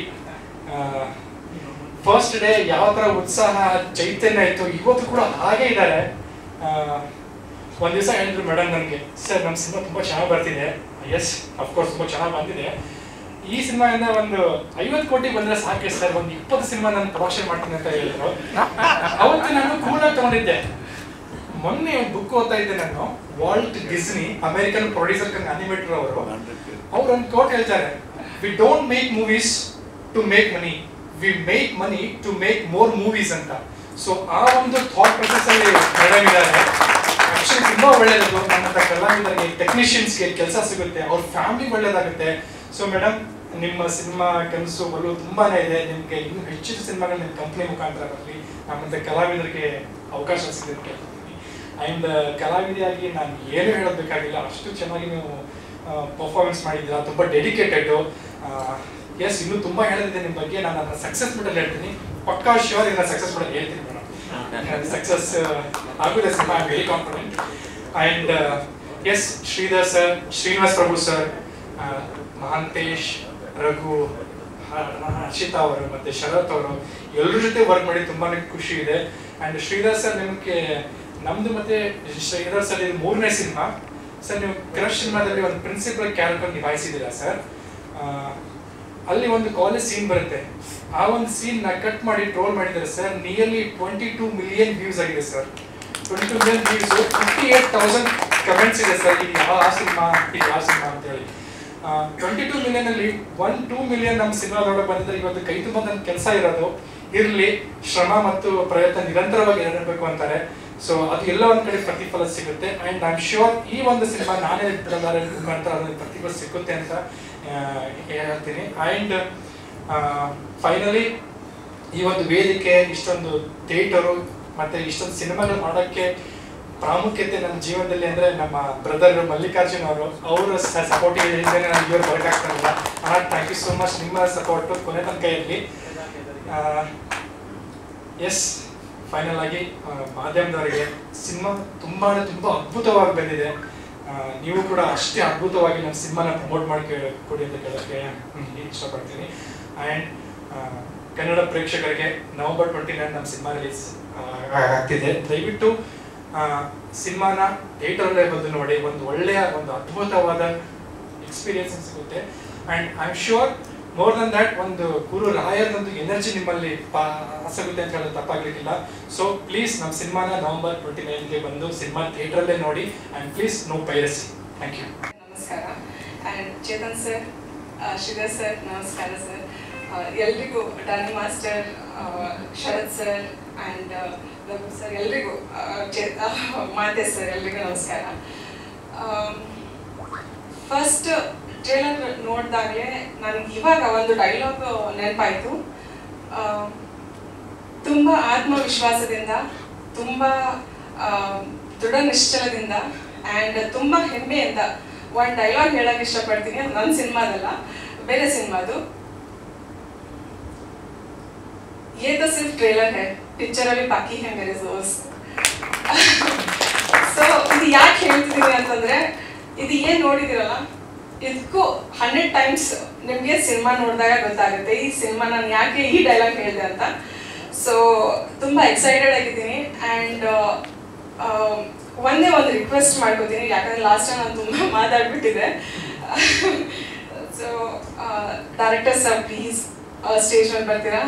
First day ಯಾವ ಥರ ಉತ್ಸಾಹ ಚೈತನ್ಯ ಇತ್ತು, ಇವತ್ತು ಕೂಡ ಹಾಗೆ ಇದ್ದಾರೆ. ಒಂದು ದಿವಸ ಹೇಳಿದ್ರು ಮೇಡಮ್ ನನಗೆ, ಸರ್ ನಮ್ಮ ಸಿನಿಮಾ ತುಂಬ ಚೆನ್ನಾಗಿ ಬರ್ತಿದೆ. ಎಸ್, ಅಫ್ಕೋರ್ಸ್ ತುಂಬ ಚೆನ್ನಾಗಿ ಬಂದಿದೆ. ಈ ಸಿನಿಮಾಯಿಂದ ಒಂದು 50 ಕೋಟಿ ಬಂದರೆ ಸಾಕೆ ಸರ್, ಒಂದು 20 ಸಿನಿಮಾ ನಾನು ಪ್ರೊಡಕ್ಷನ್ ಮಾಡ್ತೀನಿ ಅಂತ ಹೇಳಿದ್ರು. ಅವತ್ತು ನಾನು ಕೂಲಾಗಿ ತಗೊಂಡಿದ್ದೆ. ಮೊನ್ನೆ ಬುಕ್ ಓದ್ತಾ ಇದ್ದೆ ನಾನು. Walt Disney, American producer cum animator ಅವರು ಒಂದು ಕೋಟ್ ಹೇಳ್ತಾರೆ, we don't make movies to make money, we make money to make more movies ಅಂತ. ಸೊ ಆ ಒಂದು ಥಾಟ್ ಪ್ರೊಸೆಸ್ ಅಲ್ಲಿ ಮೇಡಮ್ ಇದ್ದಾರೆ. ಆಕ್ಚುಲಿ ತುಂಬಾ ಒಳ್ಳೇದು. ನಮ್ಮಂತ ಕಲಾವಿದರಿಗೆ, ಟೆಕ್ನಿಷಿಯನ್ಸ್ಗೆ ಕೆಲಸ ಸಿಗುತ್ತೆ, ಅವ್ರ ಫ್ಯಾಮಿಲಿಗೆ ಒಳ್ಳೇದಾಗುತ್ತೆ. ಸೊ ಮೇಡಮ್, ನಿಮ್ಮ ಸಿನಿಮಾ ಕನಸು ಒಲವು ತುಂಬಾನೇ ಇದೆ. ನಿಮಗೆ ಇನ್ನೂ ಹೆಚ್ಚಿನ ಸಿನಿಮಾಗಳು ನಿಮ್ಮ ಕಂಪ್ನಿ ಮುಖಾಂತರ ಬರಲಿ, ನಮ್ಮಂತ ಕಲಾವಿದರಿಗೆ ಅವಕಾಶ ಸಿಗುತ್ತೆ. ಆ್ಯಂಡ್ ಕಲಾವಿದೆಯಾಗಿ ನಾನು ಏನು ಹೇಳೋದು ಬೇಕಾಗಿಲ್ಲ, ಅಷ್ಟು ಚೆನ್ನಾಗಿ ನೀವು ಪರ್ಫಾರ್ಮೆನ್ಸ್ ಮಾಡಿದ್ದೀರಾ, ತುಂಬ ಡೆಡಿಕೇಟೆಡ್. ಎಸ್, ಇನ್ನೂ ತುಂಬ ಹೇಳೋದಿದೆ ನಿಮ್ಮ ಬಗ್ಗೆ. ನಾನು ಅದನ್ನ ಸಕ್ಸಸ್ ಬಿಟ್ಟಲ್ಲಿ ಹೇಳ್ತೀನಿ, ಪಕ್ಕಾ ಶ್ಯೂರ್ ಇದನ್ನ ಸಕ್ಸಸ್ ಬಿಟ್ಟಲ್ಲಿ ಹೇಳ್ತೀನಿ ಮೇಡಮ್. ಸಕ್ಸಸ್ ಆಗುತ್ತೆ cinema, I am very confident. And yes, Shridhar sir, Srinivas Prabhu sir, Mahantesh, Raghu, Harshita ಅವರು ಮತ್ತು ಶರತ್ ಅವರು ಎಲ್ಲರ ಜೊತೆ ವರ್ಕ್ ಮಾಡಿ ತುಂಬಾ ಖುಷಿ ಇದೆ. ಆ್ಯಂಡ್ ಶ್ರೀಧರ್ ಸರ್, ನಿಮಗೆ ನಮ್ದು ಮತ್ತೆ ಶ್ರೀಧರ್ ಸರ್ ಇದು 3ನೇ ಸಿನಿಮಾ ಸರ್. ನೀವು ಕ್ರಶ್ ಸಿನಿಮಾದಲ್ಲಿ ಒಂದು ಪ್ರಿನ್ಸಿಪಲ್ ಕ್ಯಾರೆಕ್ಟರ್ ನಿಭಾಯಿಸಿದ್ದೀರಾ ಸರ್. ಅಲ್ಲಿ ಒಂದು ಕಾಲೇಜ್ ಸೀನ್ ಬರುತ್ತೆ, ಆ ಒಂದು ಸೀನ್ ನ ಕಟ್ ಮಾಡಿ ಟ್ರೋಲ್ ಮಾಡಿದ್ದಾರೆ ಸರ್. ನಿಯರ್ಲಿ 22 ಮಿಲಿಯನ್ ವ್ಯೂಸ್ ಆಗಿದೆ ಸರ್. 22 ಮಿಲಿಯನ್ ವ್ಯೂಸ್, 58,000 ಕಮೆಂಟ್ಸ್ ಇದೆ ಸರ್, ಇದು ಯಾವ ಸಿನಿಮಾ, ಇದು ಯಾವ ಸಿನಿಮಾ ಅಂತೇಳಿ. 22 ಮಿಲಿಯನ್ ಅಲ್ಲಿ 1-2 ಮಿಲಿಯನ್ ನಮ್ಮ ಸಿನಿಮಾದೊಳಗೆ ಬಂದಿದ್ರೆ ಇವತ್ತು ಕೈ ತುಂಬ ನನ್ನ ಕೆಲಸ ಇರೋದು. ಇರಲಿ, ಶ್ರಮ ಮತ್ತು ಪ್ರಯತ್ನ ನಿರಂತರವಾಗಿ ಇರಬೇಕು ಅಂತಾರೆ. ಸೊ ಅದು ಎಲ್ಲ ಒಂದ್ ಕಡೆ ಪ್ರತಿಫಲ ಸಿಗುತ್ತೆ. ಅಂಡ್ ಐ ಆಮ್ ಶ್ಯೂರ್ ಈ ಒಂದು ಸಿನಿಮಾ ನಾನೇ ಬಿಡಲಾರೆ ಮುಖಾಂತರ ಅದಕ್ಕೆ ಪ್ರತಿಫಲ ಸಿಗುತ್ತೆ ಅಂತ ಹೇಳ್ತೀನಿ. ಅಂಡ್ ಫೈನಲಿ ಈ ಒಂದು ವೇದಿಕೆ, ಇಷ್ಟೊಂದು ಥಿಯೇಟರು ಮತ್ತೆ ಇಷ್ಟೊಂದು ಸಿನಿಮಾಗಳು ಮಾಡೋಕ್ಕೆ ಪ್ರಾಮುಖ್ಯತೆ ನನ್ನ ಜೀವನದಲ್ಲಿ ಅಂದ್ರೆ ನಮ್ಮ ಬ್ರದರ್ ಮಲ್ಲಿಕಾರ್ಜುನ್ ಅವರ ಸಪೋರ್ಟ್ ಇಲ್ಲದೆ ನಾನು ಇವರು ಬರೋಕ್ಕಾಗ್ತಾನಿಲ್ಲ. ಥ್ಯಾಂಕ್ ಯು ಸೋ ಮಚ್, ನಿಮ್ಮ ಸಪೋರ್ಟು ಕೊನೆ ತನಕ ಇರಲಿ. ಎಸ್, ಫೈನಲ್ ಆಗಿ ಮಾಧ್ಯಮದವರಿಗೆ ಸಿನಿಮಾ ತುಂಬ ಅದ್ಭುತವಾಗಿ ಬಂದಿದೆ. ನೀವು ಕೂಡ ಅಷ್ಟೇ ಅದ್ಭುತವಾಗಿ ನಮ್ಮ ಸಿನಿಮಾನ ಪ್ರಮೋಟ್ ಕೊಡಿ ಅಂತ ಕೇಳೋಕ್ಕೆ ಇಷ್ಟಪಡ್ತೀನಿ. ಆ್ಯಂಡ್ ಕನ್ನಡ ಪ್ರೇಕ್ಷಕರಿಗೆ ನವೆಂಬರ್ 29 ನಮ್ಮ ಸಿನಿಮಾ ರಿಲೀಸ್ ಆಗ್ತಿದೆ. ದಯವಿಟ್ಟು ಸಿನಿಮಾನ ಥಿಯೇಟರಲ್ಲೇ ಬಂದು ನೋಡಿ, ಒಂದು ಒಳ್ಳೆಯ ಒಂದು ಅದ್ಭುತವಾದ ಎಕ್ಸ್ಪೀರಿಯನ್ಸ್ ಸಿಗುತ್ತೆ. And I am sure more than that ಒಂದು ಗುರು ರಾಯರ್ದೊಂದು ಎನರ್ಜಿ ನಿಮ್ಮಲ್ಲಿ ಸಿಗುತ್ತೆ ಅಂತ ಹೇಳೋದು ತಪ್ಪಾಗಲಿಕ್ಕಿಲ್ಲ. ಸೊ ಪ್ಲೀಸ್ ನಮ್ಮ ಸಿನಿಮಾನ ನವೆಂಬರ್ 29ಗೆ ಬಂದು ಸಿನಿಮಾ ಥಿಯೇಟರಲ್ಲೇ ನೋಡಿ. And please no piracy. Thank you. ನಮಸ್ಕಾರ. And Chetan sir, Sridhar sir, ನಮಸ್ಕಾರ ಸರ್. ಎಲ್ರಿಗೂ Danny master, Sharath sir and Raghu sir, ಎಲ್ರಿಗೂ ಮಾತೆ ಸರ್, ಎಲ್ರಿಗೂ ನಮಸ್ಕಾರ. ಫಸ್ಟ್ ಟ್ರೇಲರ್ ನೋಡಿದಾಗಲೇ ನನಗೆ ಇವಾಗ ಒಂದು ಡೈಲಾಗ್ ನೆನಪಾಯಿತು. ತುಂಬ ಆತ್ಮವಿಶ್ವಾಸದಿಂದ, ತುಂಬ ದೃಢ ನಿಶ್ಚಲದಿಂದ ಆ್ಯಂಡ್ ತುಂಬ ಹೆಮ್ಮೆಯಿಂದ ಒಂದು ಡೈಲಾಗ್ ಹೇಳಕ್ಕೆ ಇಷ್ಟಪಡ್ತೀನಿ. ಅದು ನನ್ನ ಸಿನಿಮಾದಲ್ಲ, ಬೇರೆ ಸಿನಿಮಾದು. ये तो सिर्फ ट्रेलर है, पिक्चर अभी बाकी है मेरे दोस्त. ಸೊ ಇದು ಯಾಕೆ ಹೇಳ್ತಿದ್ದೀನಿ ಅಂತಂದ್ರೆ, ಇದು ಏನು ನೋಡಿದಿರಲ್ಲ ಇದಕ್ಕೂ 100 ಟೈಮ್ಸ್ ನಿಮಗೆ ಸಿನಿಮಾ ನೋಡಿದಾಗ ಗೊತ್ತಾಗುತ್ತೆ ಈ ಸಿನಿಮಾ ನಾನು ಯಾಕೆ ಈ ಡೈಲಾಗ್ ಹೇಳಿದೆ ಅಂತ. ಸೊ ತುಂಬ ಎಕ್ಸೈಟೆಡ್ ಆಗಿದ್ದೀನಿ. ಆ್ಯಂಡ್ ಒಂದೇ ಒಂದು ರಿಕ್ವೆಸ್ಟ್ ಮಾಡ್ಕೋತೀನಿ, ಯಾಕಂದ್ರೆ ಲಾಸ್ಟ್ ಟೈಮ್ ನಾನು ತುಂಬ ಮಾತಾಡ್ಬಿಟ್ಟಿದೆ. So director sir please stage ಮೇಲೆ ಬರ್ತೀರಾ?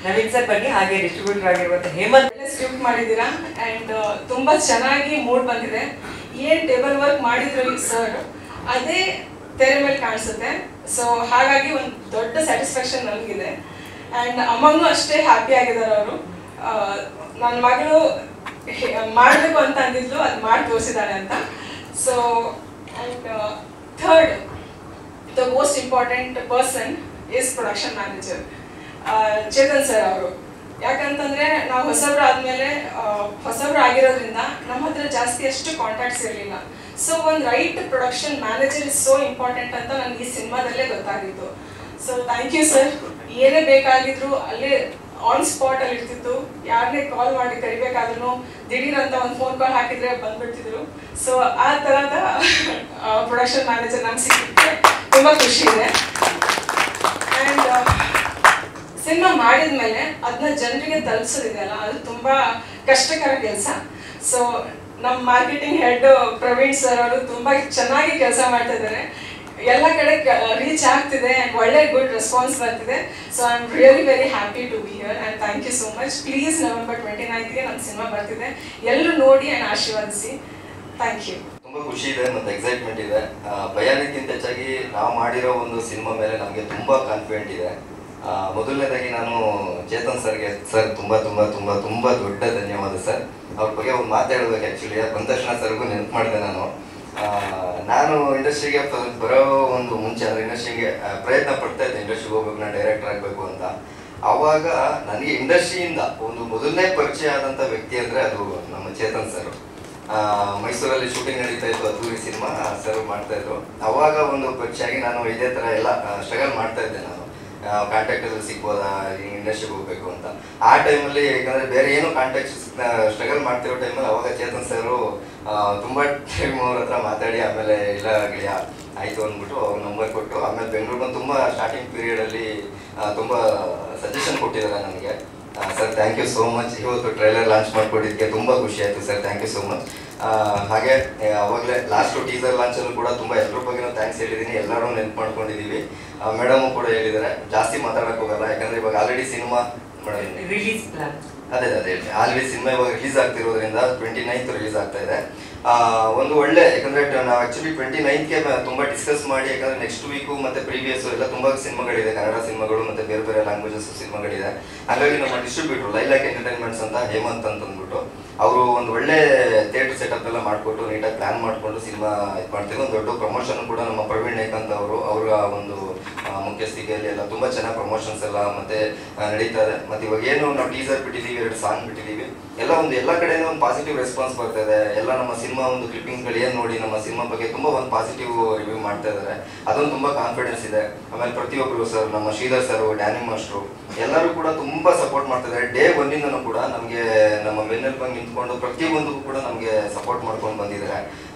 ನವೀನ್ ಸರ್ ಬಗ್ಗೆ ಹಾಗೆ ಡಿಸ್ಟ್ರಿಬ್ಯೂಟರ್ ಆಗಿರುವಂತ ಹೇಮಂತ್ ಸ್ಕ್ರಿಪ್ಟ್ ಮಾಡಿದ್ದೀರಾ ಆ್ಯಂಡ್ ತುಂಬ ಚೆನ್ನಾಗಿ ಮೂಡ್ ಬಂದಿದೆ. ಏನು ಟೇಬಲ್ ವರ್ಕ್ ಮಾಡಿದ್ರು ಸರ್ ಅದೇ ತೆರೆ ಮೇಲೆ ಕಾಣಿಸುತ್ತೆ. ಸೊ ಹಾಗಾಗಿ ಒಂದು ದೊಡ್ಡ ಸ್ಯಾಟಿಸ್ಫ್ಯಾಕ್ಷನ್ ನನಗಿದೆ. ಆ್ಯಂಡ್ ಅಮ್ಮನೂ ಅಷ್ಟೇ ಹ್ಯಾಪಿ ಆಗಿದ್ದಾರೆ ಅವರು. ನನ್ನ ಮಗಳು ಮಾಡಬೇಕು ಅಂತ ಅಂದಿದ್ಲು, ಅದು ಮಾಡಿ ತೋರಿಸಿದ್ದಾಳೆ ಅಂತ. So and third, the most important person is production manager Chetan sir ಅವರು. ಯಾಕಂತಂದ್ರೆ ನಾವು ಹೊಸಬ್ರು ಆದ್ಮೇಲೆ ಹೊಸಬ್ರು ಆಗಿರೋದ್ರಿಂದ ನಮ್ಮ ಹತ್ರ ಜಾಸ್ತಿ ಅಷ್ಟು ಕಾಂಟ್ಯಾಕ್ಟ್ಸ್ ಇರಲಿಲ್ಲ. ಸೊ ಒಂದು right production manager is so important ಅಂತ ನನಗೆ ಈ ಸಿನಿಮಾದಲ್ಲೇ ಗೊತ್ತಾಗಿತ್ತು. So thank you sir. ಏನೇ ಬೇಕಾಗಿದ್ರು ಅಲ್ಲೇ ಆನ್ ಸ್ಪಾಟ್ ಅಲ್ಲಿ ಇರ್ತಿತ್ತು. ಯಾರನ್ನೇ ಕಾಲ್ ಮಾಡಿ ಕರಿಬೇಕಾದ್ರೂ ದಿಢೀರ್ ಅಂತ ಒಂದು ಫೋನ್ ಕಾಲ್ ಹಾಕಿದ್ರೆ ಬಂದ್ಬಿಡ್ತಿದ್ರು. ಸೊ ಆ ಥರದ ಪ್ರೊಡಕ್ಷನ್ ಮ್ಯಾನೇಜರ್ ನಮ್ಗೆ ಸಿಕ್ಕಿದ್ರೆ ತುಂಬ ಖುಷಿ ಇದೆ. ಆ್ಯಂಡ್ ಸಿನಿಮಾ ಮಾಡಿದ್ಮೇಲೆ ಅದನ್ನ ಜನರಿಗೆ ತಲುಪಿಸೋದಿದೆಯಲ್ಲ, ಅದು ತುಂಬ ಕಷ್ಟಕರ ಕೆಲಸ. ಸೊ ನಮ್ಮ ಮಾರ್ಕೆಟಿಂಗ್ ಹೆಡ್ ಪ್ರವೀಣ್ ಸರ್ ಅವರು ತುಂಬ ಚೆನ್ನಾಗಿ ಕೆಲಸ ಮಾಡ್ತಾ ಇದ್ದಾರೆ. ಎಲ್ಲ ಕಡೆ ರೀಚ್ ಆಗ್ತಿದೆ ಆ್ಯಂಡ್ ಒಳ್ಳೆ ಗುಡ್ ರೆಸ್ಪಾನ್ಸ್ ಬರ್ತಿದೆ. So I am really very happy to be here and thank you so much. Please November 29ಗೆ ನಮ್ಮ ಸಿನಿಮಾ ಬರ್ತಿದೆ, ಎಲ್ಲರೂ ನೋಡಿ ಆ್ಯಂಡ್ ಆಶೀರ್ವಾದಿಸಿ. Thank you. ತುಂಬ ಖುಷಿ ಇದೆ ಮತ್ತು ಎಕ್ಸೈಟ್ಮೆಂಟ್ ಇದೆ. ಭಯಾನಕ್ಕಿಂತ ಹೆಚ್ಚಾಗಿ ನಾವು ಮಾಡಿರೋ ಒಂದು ಸಿನಿಮಾ ಮೇಲೆ ನಮಗೆ ತುಂಬ ಕಾನ್ಫಿಡೆಂಟ್ ಇದೆ. ಮೊದಲನೇದಾಗಿ ನಾನು ಚೇತನ್ ಸರ್ಗೆ ಸರ್ ತುಂಬ ತುಂಬ ತುಂಬ ತುಂಬ ದೊಡ್ಡ ಧನ್ಯವಾದ ಸರ್. ಅವ್ರ ಬಗ್ಗೆ ಒಂದು ಮಾತಾಡಬೇಕು. ಆ್ಯಕ್ಚುಲಿ ಬಂದ ತಕ್ಷಣ ಸರ್ಗೂ ನೆನಪು ಮಾಡಿದೆ. ನಾನು ಇಂಡಸ್ಟ್ರಿಗೆ ಬರೋ ಒಂದು ಮುಂಚೆ ಅಂದರೆ ಇಂಡಸ್ಟ್ರಿಗೆ ಪ್ರಯತ್ನ ಪಡ್ತಾ ಇದ್ದೆ, ಇಂಡಸ್ಟ್ರಿಗೆ ಹೋಗ್ಬೇಕು, ನಾನು ಡೈರೆಕ್ಟರ್ ಆಗಬೇಕು ಅಂತ. ಆವಾಗ ನನಗೆ ಇಂಡಸ್ಟ್ರಿಯಿಂದ ಒಂದು ಮೊದಲನೇ ಪರಿಚಯ ಆದಂಥ ವ್ಯಕ್ತಿ ಅಂದರೆ ಅದು ನಮ್ಮ ಚೇತನ್ ಸರ್. ಮೈಸೂರಲ್ಲಿ ಶೂಟಿಂಗ್ ನಡೀತಾ ಇತ್ತು, ಅದ್ದೂರಿ ಸಿನಿಮಾ ಸರ್ ಮಾಡ್ತಾಯಿದ್ರು. ಅವಾಗ ಒಂದು ಪರಿಚಯ ಆಗಿ ನಾನು ಇದೇ ಥರ ಎಲ್ಲ ಸ್ಟ್ರಗಲ್ ಮಾಡ್ತಾ ಇದ್ದೆ. ನಾನು ಕಾಂಟ್ಯಾಕ್ಟಲ್ಲಿ ಸಿಗ್ಬೋದಾ ಇಂಡಸ್ಟ್ರಿಗೆ ಹೋಗ್ಬೇಕು ಅಂತ. ಆ ಟೈಮಲ್ಲಿ ಯಾಕಂದರೆ ಬೇರೆ ಏನು ಕಾಂಟ್ಯಾಕ್ಟ್ ಸ್ಟ್ರಗಲ್ ಮಾಡ್ತಿರೋ ಟೈಮಲ್ಲಿ ಅವಾಗ ಚೇತನ್ ಸರು ತುಂಬ ಟೈಮ್ ಅವ್ರ ಹತ್ರ ಮಾತಾಡಿ ಆಮೇಲೆ ಇಲ್ಲ ಗೆಳೆಯ ಆಯಿತು ಅಂದ್ಬಿಟ್ಟು ಅವ್ರ ನಂಬರ್ ಕೊಟ್ಟು ಆಮೇಲೆ ಬೆಂಗಳೂರು ಬಂದು ತುಂಬ ಸ್ಟಾರ್ಟಿಂಗ್ ಪೀರಿಯಡಲ್ಲಿ ತುಂಬ ಸಜೆಷನ್ ಕೊಟ್ಟಿದ್ದಾರೆ ನನಗೆ. Sir thank you so much. ಇವತ್ತು ಟ್ರೈಲರ್ ಲಾಂಚ್ ಮಾಡಿಕೊಟ್ಟಿದ್ದಕ್ಕೆ ತುಂಬ ಖುಷಿ ಆಯಿತು sir, thank you so much. ಹಾಗೆ ಅವಾಗಲೇ ಲಾಸ್ಟು ಟೀಸರ್ ಲಾಂಚಲ್ಲೂ ಕೂಡ ತುಂಬ ಎಲ್ಲರ ಬಗ್ಗೆನೂ ಥ್ಯಾಂಕ್ಸ್ ಹೇಳಿದ್ದೀನಿ, ಎಲ್ಲರೂ ನೆನ್ಪು ಮಾಡ್ಕೊಂಡಿದ್ದೀವಿ. ಮೇಡಮು ಕೂಡ ಹೇಳಿದ್ದಾರೆ, ಜಾಸ್ತಿ ಮಾತಾಡೋಕೆ ಹೋಗಲ್ಲ ಯಾಕಂದರೆ ಇವಾಗ ಆಲ್ರೆಡಿ ಸಿನಿಮಾ ರಿಲೀಸ್ ಪ್ಲಾನ್ ಅದೇ ಆಲ್ರೆಡಿ ಸಿನಿಮಾ ಇವಾಗ ರಿಲೀಸ್ ಆಗ್ತಿರೋದ್ರಿಂದ 29th ರಿಲೀಸ್ ಆಗ್ತಾ ಇದೆ. ಒಂದು ಒಳ್ಳೆ, ಯಾಕಂದ್ರೆ ನಾವು ಆಕ್ಚುಲಿ 29ಗೆ ತುಂಬಾ ಡಿಸ್ಕಸ್ ಮಾಡಿ, ಯಾಕಂದ್ರೆ ನೆಕ್ಸ್ಟ್ ವೀಕು ಮತ್ತೆ ಪ್ರೀವಿಯಸ್ ಎಲ್ಲ ತುಂಬಾ ಸಿನಿಮಾಗಳಿದೆ, ಕನ್ನಡ ಸಿನಿಮಾಗಳು ಮತ್ತೆ ಬೇರೆ ಬೇರೆ ಲ್ಯಾಂಗ್ವೇಜಸ್ ಸಿನಿಮಾಗಳಿದೆ. ಹಾಗಾಗಿ ನಮ್ಮ ಡಿಸ್ಟ್ರಿಬ್ಯೂಟರ್ ಲೈಲಾಕ್ ಎಂಟರ್ಟೈನ್ಮೆಂಟ್ಸ್ ಅಂತ ಹೇಮಂತ್ ಅಂತ ಅಂದ್ಬಿಟ್ಟು ಅವರು ಒಂದು ಒಳ್ಳೆ ಥಿಯೇಟರ್ ಸೆಟಪ್ ಎಲ್ಲ ಮಾಡಿಕೊಟ್ಟು ನೀಟಾಗಿ ಪ್ಲಾನ್ ಮಾಡಿಕೊಂಡು ಸಿನಿಮಾ ಇದು ಮಾಡ್ತಿದ್ರು. ಒಂದು ದೊಡ್ಡ ಪ್ರಮೋಷನ್ ಕೂಡ ನಮ್ಮ ಪ್ರವೀಣ್ ನೇಕಾಂತ್ ಅವರು ಅವರ ಒಂದು ಮುಖ್ಯಸ್ಥಿಕೆಯಲ್ಲಿ ಎಲ್ಲ ತುಂಬಾ ಚೆನ್ನಾಗಿ ಪ್ರಮೋಷನ್ಸ್ ಎಲ್ಲ ಮತ್ತೆ ನಡೀತಾ ಇದೆ. ಮತ್ತೆ ಇವಾಗ ಏನು ನಾವು ಟೀಸರ್ ಬಿಟ್ಟಿದ್ದೀವಿ, 2 ಸಾಂಗ್ ಬಿಟ್ಟಿದ್ದೀವಿ, ಎಲ್ಲ ಕಡೆನೂ ಒಂದು ಪಾಸಿಟಿವ್ ರೆಸ್ಪಾನ್ಸ್ ಬರ್ತಾ ಇದೆ. ಎಲ್ಲ ನಮ್ಮ ಸಿನಿಮಾ ಒಂದು ಕ್ಲಿಪ್ಪಿಂಗ್ಗಳು ಏನು ನೋಡಿ ನಮ್ಮ ಸಿನಿಮಾ ಬಗ್ಗೆ ತುಂಬಾ ಒಂದು ಪಾಸಿಟಿವ್ ರಿವ್ಯೂ ಮಾಡ್ತಾ ಇದ್ದಾರೆ. ಅದೊಂದು ತುಂಬಾ ಕಾನ್ಫಿಡೆನ್ಸ್ ಇದೆ. ಆಮೇಲೆ ಪ್ರತಿಯೊಬ್ಬರು ಸರ್, ನಮ್ಮ ಶ್ರೀಧರ್ ಸರ್, ಡ್ಯಾನಿ ಮಾಸ್ಟ್ರು ಎಲ್ಲರೂ ಕೂಡ ತುಂಬಾ ಸಪೋರ್ಟ್ ಮಾಡ್ತಾ ಇದ್ದಾರೆ. ಡೇ 1ಇಂದನೂ ಕೂಡ ನಮಗೆ ನಮ್ಮ ಬೆನ್ನೆಲುಬಾಗಿ ನಿಂತ್ಕೊಂಡು ಪ್ರತಿಯೊಂದಕ್ಕೂ ಕೂಡ ನಮಗೆ ಸಪೋರ್ಟ್ ಮಾಡ್ಕೊಂಡು ಬಂದಿದ್ದಾರೆ.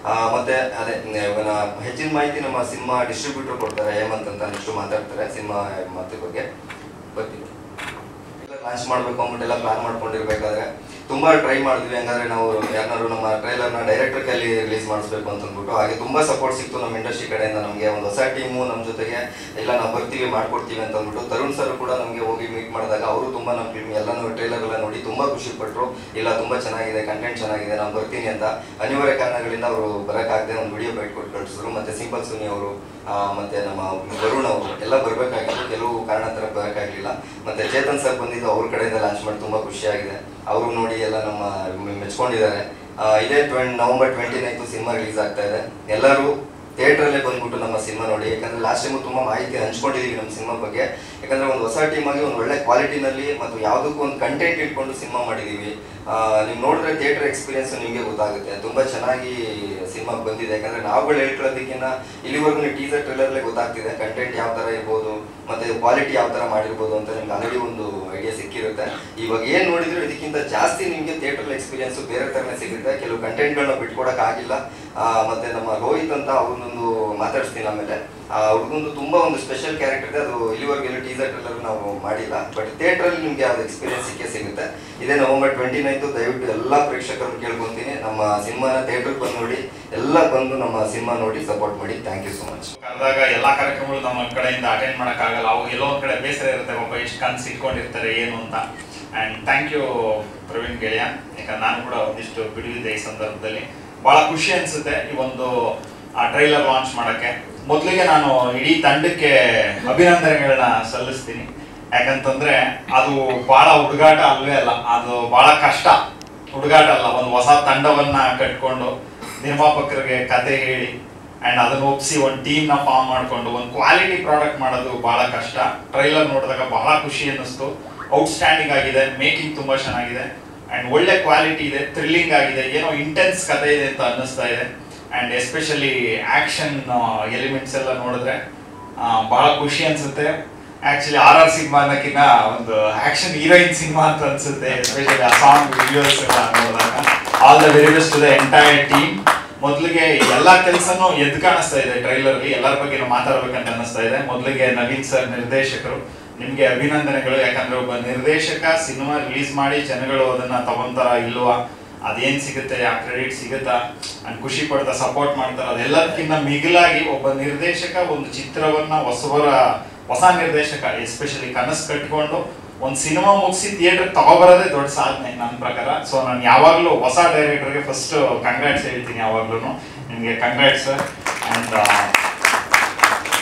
ಮತ್ತೆ ಅದೇ ಹೆಚ್ಚಿನ ಮಾಹಿತಿ ನಮ್ಮ ಸಿನಿಮಾ ಡಿಸ್ಟ್ರಿಬ್ಯೂಟರ್ ಕೊಡ್ತಾರೆ, ಹೇಮಂತ್ ಅಂತ, ನೆಕ್ಸ್ಟ್ ಮಾತಾಡ್ತಾರೆ ಸಿನಿಮಾ ಮಾತು ಬಗ್ಗೆ. ಬರ್ತೀವಿ ಲಾಂಚ್ ಮಾಡಬೇಕು ಅಂದ್ಬಿಟ್ಟೆಲ್ಲ ಪ್ಲಾನ್ ಮಾಡ್ಕೊಂಡಿರ್ಬೇಕಾದ್ರೆ ತುಂಬಾ ಟ್ರೈ ಮಾಡಿದ್ವಿ. ಹಂಗಾದ್ರೆ ನಾವು ಯಾರು ನಮ್ಮ ಟ್ರೈಲರ್ನ ಡೈರೆಕ್ಟರ್ ಕೈಲಿ ರಿಲೀಸ್ ಮಾಡಿಸ್ಬೇಕು ಅಂತ ಅಂದ್ಬಿಟ್ಟು, ಹಾಗೆ ತುಂಬಾ ಸಪೋರ್ಟ್ ಸಿಕ್ತು ನಮ್ಮ ಇಂಡಸ್ಟ್ರಿ ಕಡೆಯಿಂದ. ನಮಗೆ ಒಂದು ಹೊಸ ಟೀಮು ನಮ್ಮ ಜೊತೆಗೆ ಇಲ್ಲ ನಾವು ಬರ್ತೀವಿ ಮಾಡ್ಕೊಡ್ತೀವಿ ಅಂತ ಅಂದ್ಬಿಟ್ಟು ತರುಣ್ ಸರ್ ಕೂಡ ನಮಗೆ ಹೋಗಿ ಮೀಟ್ ಮಾಡಿದಾಗ ಅವರು ತುಂಬಾ ನಮ್ಮ ಫಿಲ್ಮ್ ಎಲ್ಲನೂ ಟ್ರೈಲರ್ ಎಲ್ಲ ನೋಡಿ ತುಂಬಾ ಖುಷಿ ಪಟ್ಟರು. ಇಲ್ಲ ತುಂಬಾ ಚೆನ್ನಾಗಿದೆ, ಕಂಟೆಂಟ್ ಚೆನ್ನಾಗಿದೆ, ನಾನು ಬರ್ತೀನಿ ಅಂತ. ಅನಿವಾರ್ಯ ಕಾರಣಗಳಿಂದ ಅವರು ಬರೋಕ್ಕಾಗದೆ ಒಂದು ವಿಡಿಯೋ ಬೈಟ್ ಕೊಟ್ಟು ಕಳಿಸಿದ್ರು. ಮತ್ತೆ ಸಿಂಪಲ್ ಸುನಿ ಅವರು ಮತ್ತೆ ನಮ್ಮ ವರುಣ್ ಅವರು ಎಲ್ಲ ಬರಬೇಕಾಗಿತ್ತು, ಕೆಲವು ಕಾರಣಾಂತರ ಬರೋಕ್ಕಾಗಲಿಲ್ಲ. ಮತ್ತೆ ಚೇತನ್ ಸರ್ ಬಂದಿದ್ದು ಅವ್ರ ಕಡೆಯಿಂದ ಲಾಂಚ್ ಮಾಡಿ ತುಂಬಾ ಖುಷಿಯಾಗಿದೆ. ಅವರು ನೋಡಿ ಎಲ್ಲ ನಮ್ಮ ಮೆಚ್ಕೊಂಡಿದ್ದಾರೆ. ಇದೇ ನವೆಂಬರ್ 29 ಸಿನಿಮಾ ರಿಲೀಸ್ ಆಗ್ತಾ ಇದೆ. ಎಲ್ಲರೂ ಥಿಯೇಟ್ರಲ್ಲೇ ಬಂದ್ಬಿಟ್ಟು ನಮ್ಮ ಸಿನಿಮಾ ನೋಡಿ. ಯಾಕಂದ್ರೆ ಲಾಸ್ಟ್ ಟೈಮು ತುಂಬಾ ಮಾಹಿತಿ ಹಂಚ್ಕೊಂಡಿದೀವಿ ನಮ್ಮ ಸಿನಿಮಾ ಬಗ್ಗೆ. ಯಾಕಂದ್ರೆ ಒಂದು ಹೊಸ ಟೀಮ್ ಆಗಿ ಒಂದು ಒಳ್ಳೆ ಕ್ವಾಲಿಟಿನಲ್ಲಿ ಮತ್ತು ಯಾವುದಕ್ಕೂ ಒಂದು ಕಂಟೆಂಟ್ ಇಟ್ಕೊಂಡು ಸಿನಿಮಾ ಮಾಡಿದೀವಿ. ನೀವು ನೋಡಿದ್ರೆ ಥಿಯೇಟರ್ ಎಕ್ಸ್ಪೀರಿಯನ್ಸ್ ನಿಮಗೆ ಗೊತ್ತಾಗುತ್ತೆ, ತುಂಬಾ ಚೆನ್ನಾಗಿ ಸಿನಿಮಾ ಬಂದಿದೆ. ಯಾಕಂದ್ರೆ ನಾವುಗಳು ಹೇಳ್ಕೊಳ್ಳೋದಕ್ಕಿಂತ ಇಲ್ಲಿವರೆಗೂ ಟೀಸರ್ ಟ್ರೈಲರ್ಲೇ ಗೊತ್ತಾಗ್ತಿದೆ ಕಂಟೆಂಟ್ ಯಾವ ತರ ಇರ್ಬೋದು ಮತ್ತೆ ಕ್ವಾಲಿಟಿ ಯಾವ ತರ ಮಾಡಿರ್ಬೋದು ಅಂತ ನಿಮ್ಗೆ ಆಲ್ರೆಡಿ ಒಂದು ಐಡಿಯಾ ಸಿಕ್ಕಿರುತ್ತೆ. ಇವಾಗ ಏನ್ ನೋಡಿದ್ರು ಇದಕ್ಕಿಂತ ಜಾಸ್ತಿ ನಿಮ್ಗೆ ಥಿಯೇಟರ್ ಎಕ್ಸ್ಪೀರಿಯನ್ಸ್ ಬೇರೆ ತರನೇ ಸಿಗುತ್ತೆ. ಕೆಲವು ಕಂಟೆಂಟ್ಗಳನ್ನ ಬಿಟ್ಕೊಡಕ್ ಆಗಿಲ್ಲ. ಮತ್ತೆ ನಮ್ಮ ರೋಹಿತ್ ಅಂತ ಅವ್ರನ್ನೊಂದು ಮಾತಾಡಿಸ್ತೀನಿ ಆಮೇಲೆ. ಹುಡುಗಂದು ತುಂಬಾ ಒಂದು ಸ್ಪೆಷಲ್ ಕ್ಯಾರೆಕ್ಟರ್ ಇದೆ, ಅದು ಇಲ್ಲಿವರೆಗೆಲ್ಲ ಟೀಸರ್ ಟ್ರೈಲರ್ ನಾವು ಮಾಡಿಲ್ಲ. ಬಟ್ ಥಿಯೇಟರ್ ಅಲ್ಲಿ ನಿಮ್ಗೆ ಅದು ಎಕ್ಸ್ಪೀರಿಯನ್ಸ್ ಸಿಗುತ್ತೆ. ಇದೇ ನವೆಂಬರ್ 29 ದಯವಿಟ್ಟು ಎಲ್ಲಾ ಪ್ರೇಕ್ಷಕರನ್ನು ಕೇಳ್ಕೊಂತೀನಿ, ನಮ್ಮ ಸಿನಿಮಾನ ಥಿಯೇಟರ್ ಬಂದು ನೋಡಿ, ಎಲ್ಲ ಬಂದು ನಮ್ಮ ಸಿನಿಮಾ ನೋಡಿ ಸಪೋರ್ಟ್ ಮಾಡಿ. Thank you so much. ಕರೆದಾಗ ಎಲ್ಲಾ ಕಾರ್ಯಕ್ರಮಗಳು ನಮ್ಮ ಕಡೆಯಿಂದ ಅಟೆಂಡ್ ಮಾಡಕ್ಕಾಗಲ್ಲ, ಅವು ಎಲ್ಲೋ ಒಂದ್ ಕಡೆ ಬೇಸರ ಇರುತ್ತೆ, ಒಬ್ಬ ಎಷ್ಟು ಕನ್ಸು ಇಟ್ಕೊಂಡಿರ್ತಾರೆ ಏನು ಅಂತ. ಅಂಡ್ ಥ್ಯಾಂಕ್ ಯು ಪ್ರವೀಣ್ ಗೆಳೆಯ, ಯಾಕಂದ್ರೆ ನಾನು ಕೂಡ ಒಂದಿಷ್ಟು ಬಿಡುವಿದ್ದೆ ಈ ಸಂದರ್ಭದಲ್ಲಿ. ಬಹಳ ಖುಷಿ ಅನ್ಸುತ್ತೆ ಈ ಒಂದು ಟ್ರೈಲರ್ ಲಾಂಚ್ ಮಾಡಕ್ಕೆ. ಮೊದಲಿಗೆ ನಾನು ಇಡೀ ತಂಡಕ್ಕೆ ಅಭಿನಂದನೆಗಳನ್ನ ಸಲ್ಲಿಸ್ತೀನಿ. ಯಾಕಂತಂದ್ರೆ ಅದು ಬಹಳ ಹುಡುಗಾಟ ಅಲ್ವೇ ಅಲ್ಲ, ಅದು ಬಹಳ ಕಷ್ಟ. ಹುಡುಗಾಟ ಅಲ್ಲ, ಒಂದು ಹೊಸ ತಂಡವನ್ನ ಕಟ್ಕೊಂಡು ನಿರ್ಮಾಪಕರಿಗೆ ಕತೆ ಹೇಳಿ ಅಂಡ್ ಅದನ್ನ ಒಪ್ಸಿ ಒಂದು ಟೀಮ್ ನ ಫಾರ್ಮ್ ಮಾಡ್ಕೊಂಡು ಒಂದು ಕ್ವಾಲಿಟಿ ಪ್ರಾಡಕ್ಟ್ ಮಾಡೋದು ಬಹಳ ಕಷ್ಟ. ಟ್ರೈಲರ್ ನೋಡಿದಾಗ ಬಹಳ ಖುಷಿ ಅನ್ನಿಸ್ತು. ಔಟ್ಸ್ಟ್ಯಾಂಡಿಂಗ್ ಆಗಿದೆ, ಮೇಕಿಂಗ್ ತುಂಬಾ ಚೆನ್ನಾಗಿದೆ ಅಂಡ್ ಒಳ್ಳೆ ಕ್ವಾಲಿಟಿ ಇದೆ, ಥ್ರಿಲ್ಲಿಂಗ್ ಆಗಿದೆ, ಏನೋ ಇಂಟೆನ್ಸ್ ಕತೆ ಇದೆ ಅಂತ ಅನ್ನಿಸ್ತಾ ಇದೆ. ಅಂಡ್ ಎಸ್ಪೆಷಲಿ ಆಕ್ಷನ್ ಎಲಿಮೆಂಟ್ಸ್ ಎಲ್ಲ ನೋಡಿದ್ರೆ ಬಹಳ ಖುಷಿ ಅನ್ಸುತ್ತೆ. ಆಕ್ಚುಲಿ RR ಸಿನಿಮಾ ಅನ್ನೋಕ್ಕಿಂತ ಒಂದು ಆಕ್ಷನ್ ಹೀರೋಯಿನ್ ಸಿನಿಮಾ ಅಂತ ಅನ್ಸುತ್ತೆ, ಎಸ್ಪೆಷಲಿ ಆ ಸಾಂಗ್ ವಿಡಿಯೋಸ್ ಎಲ್ಲ ನೋಡಿದಾಗ. All the very best to the entire team. ಮೊದಲಿಗೆ ಎಲ್ಲಾ ಕೆಲಸನೂ ಎದ್ದು ಕಾಣಿಸ್ತಾ ಇದೆ ಟ್ರೈಲರ್ ಅಲ್ಲಿ, ಎಲ್ಲರ ಬಗ್ಗೆ ಮಾತಾಡ್ಬೇಕಂತ ಅನಿಸ್ತಾ ಇದೆ. ಮೊದಲಿಗೆ ನವೀನ್ ಸರ್ ನಿರ್ದೇಶಕರು, ನಿಮ್ಗೆ ಅಭಿನಂದನೆಗಳು. ಯಾಕಂದ್ರೆ ಒಬ್ಬ ನಿರ್ದೇಶಕ ಸಿನಿಮಾ ರಿಲೀಸ್ ಮಾಡಿ ಜನಗಳು ಅದನ್ನ ತಗೊಂತಾರ ಇಲ್ವಾ, ಅದೇನ್ ಸಿಗುತ್ತೆ, ಆ ಕ್ರೆಡಿಟ್ ಸಿಗುತ್ತಾ ಅಂಡ್ ಖುಷಿ ಪಡ್ತಾ ಸಪೋರ್ಟ್ ಮಾಡ್ತಾರ, ಅದೆಲ್ಲದಕ್ಕಿಂತ ಮಿಗಿಲಾಗಿ ಒಬ್ಬ ನಿರ್ದೇಶಕ ಒಂದು ಚಿತ್ರವನ್ನ ಹೊಸ ನಿರ್ದೇಶಕ ಎಸ್ಪೆಷಲಿ ಕನಸು ಕಟ್ಕೊಂಡು ಒಂದು ಸಿನಿಮಾ ಮುಗಿಸಿ ಥಿಯೇಟರ್ ತಗೋಬರೋದೇ ದೊಡ್ಡ ಸಾಧನೆ ನನ್ನ ಪ್ರಕಾರ. ಸೊ ನಾನು ಯಾವಾಗಲೂ ಹೊಸ ಡೈರೆಕ್ಟರ್ಗೆ ಫಸ್ಟ್ ಕಂಗ್ರಾಟ್ಸ್ ಹೇಳ್ತೀನಿ, ಯಾವಾಗ್ಲೂ ನಿಮಗೆ ಕಂಗ್ರಾಟ್ಸ್. ಅಂಡ್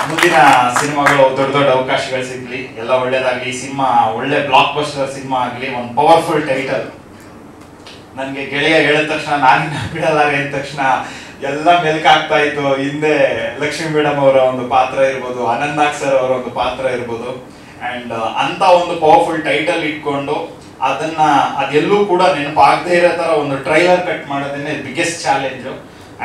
ಮುಂದಿನ ಸಿನಿಮಾಗಳು ದೊಡ್ಡ ದೊಡ್ಡ ಅವಕಾಶಗಳು ಸಿಗ್ಲಿ, ಎಲ್ಲ ಒಳ್ಳೇದಾಗ್ಲಿ. ಈ ಸಿನಿಮಾ ಒಳ್ಳೆ ಬ್ಲಾಕ್ ಬಸ್ಟರ್ ಸಿನಿಮಾ ಆಗಲಿ, ಒಂದು ಪವರ್ಫುಲ್ ಟೈಟಲ್. ನನಗೆ ಗೆಳೆಯ ಹೇಳಿದ ತಕ್ಷಣ ನಾನಿನ್ನ ಬಿಡಲಾರೆ ಅಂದ ತಕ್ಷಣ ಎಲ್ಲ ಮೆಲ್ಕಾಗ್ತಾ ಇತ್ತು. ಹಿಂದೆ ಲಕ್ಷ್ಮೀ ಮೇಡಮ್ ಅವರ ಒಂದು ಪಾತ್ರ ಇರ್ಬೋದು, ಅನಂತ್ ಸರ್ ಅವರ ಒಂದು ಪಾತ್ರ ಇರ್ಬೋದು. ಅಂಡ್ ಅಂತ ಒಂದು ಪವರ್ಫುಲ್ ಟೈಟಲ್ ಇಟ್ಕೊಂಡು ಅದೆಲ್ಲೂ ಕೂಡ ನೆನಪಾಗದೇ ಇರೋ ತರ ಒಂದು ಟ್ರೈಲರ್ ಕಟ್ ಮಾಡೋದೇನೆ ಬಿಗ್ಗೆಸ್ಟ್ ಚಾಲೆಂಜ್.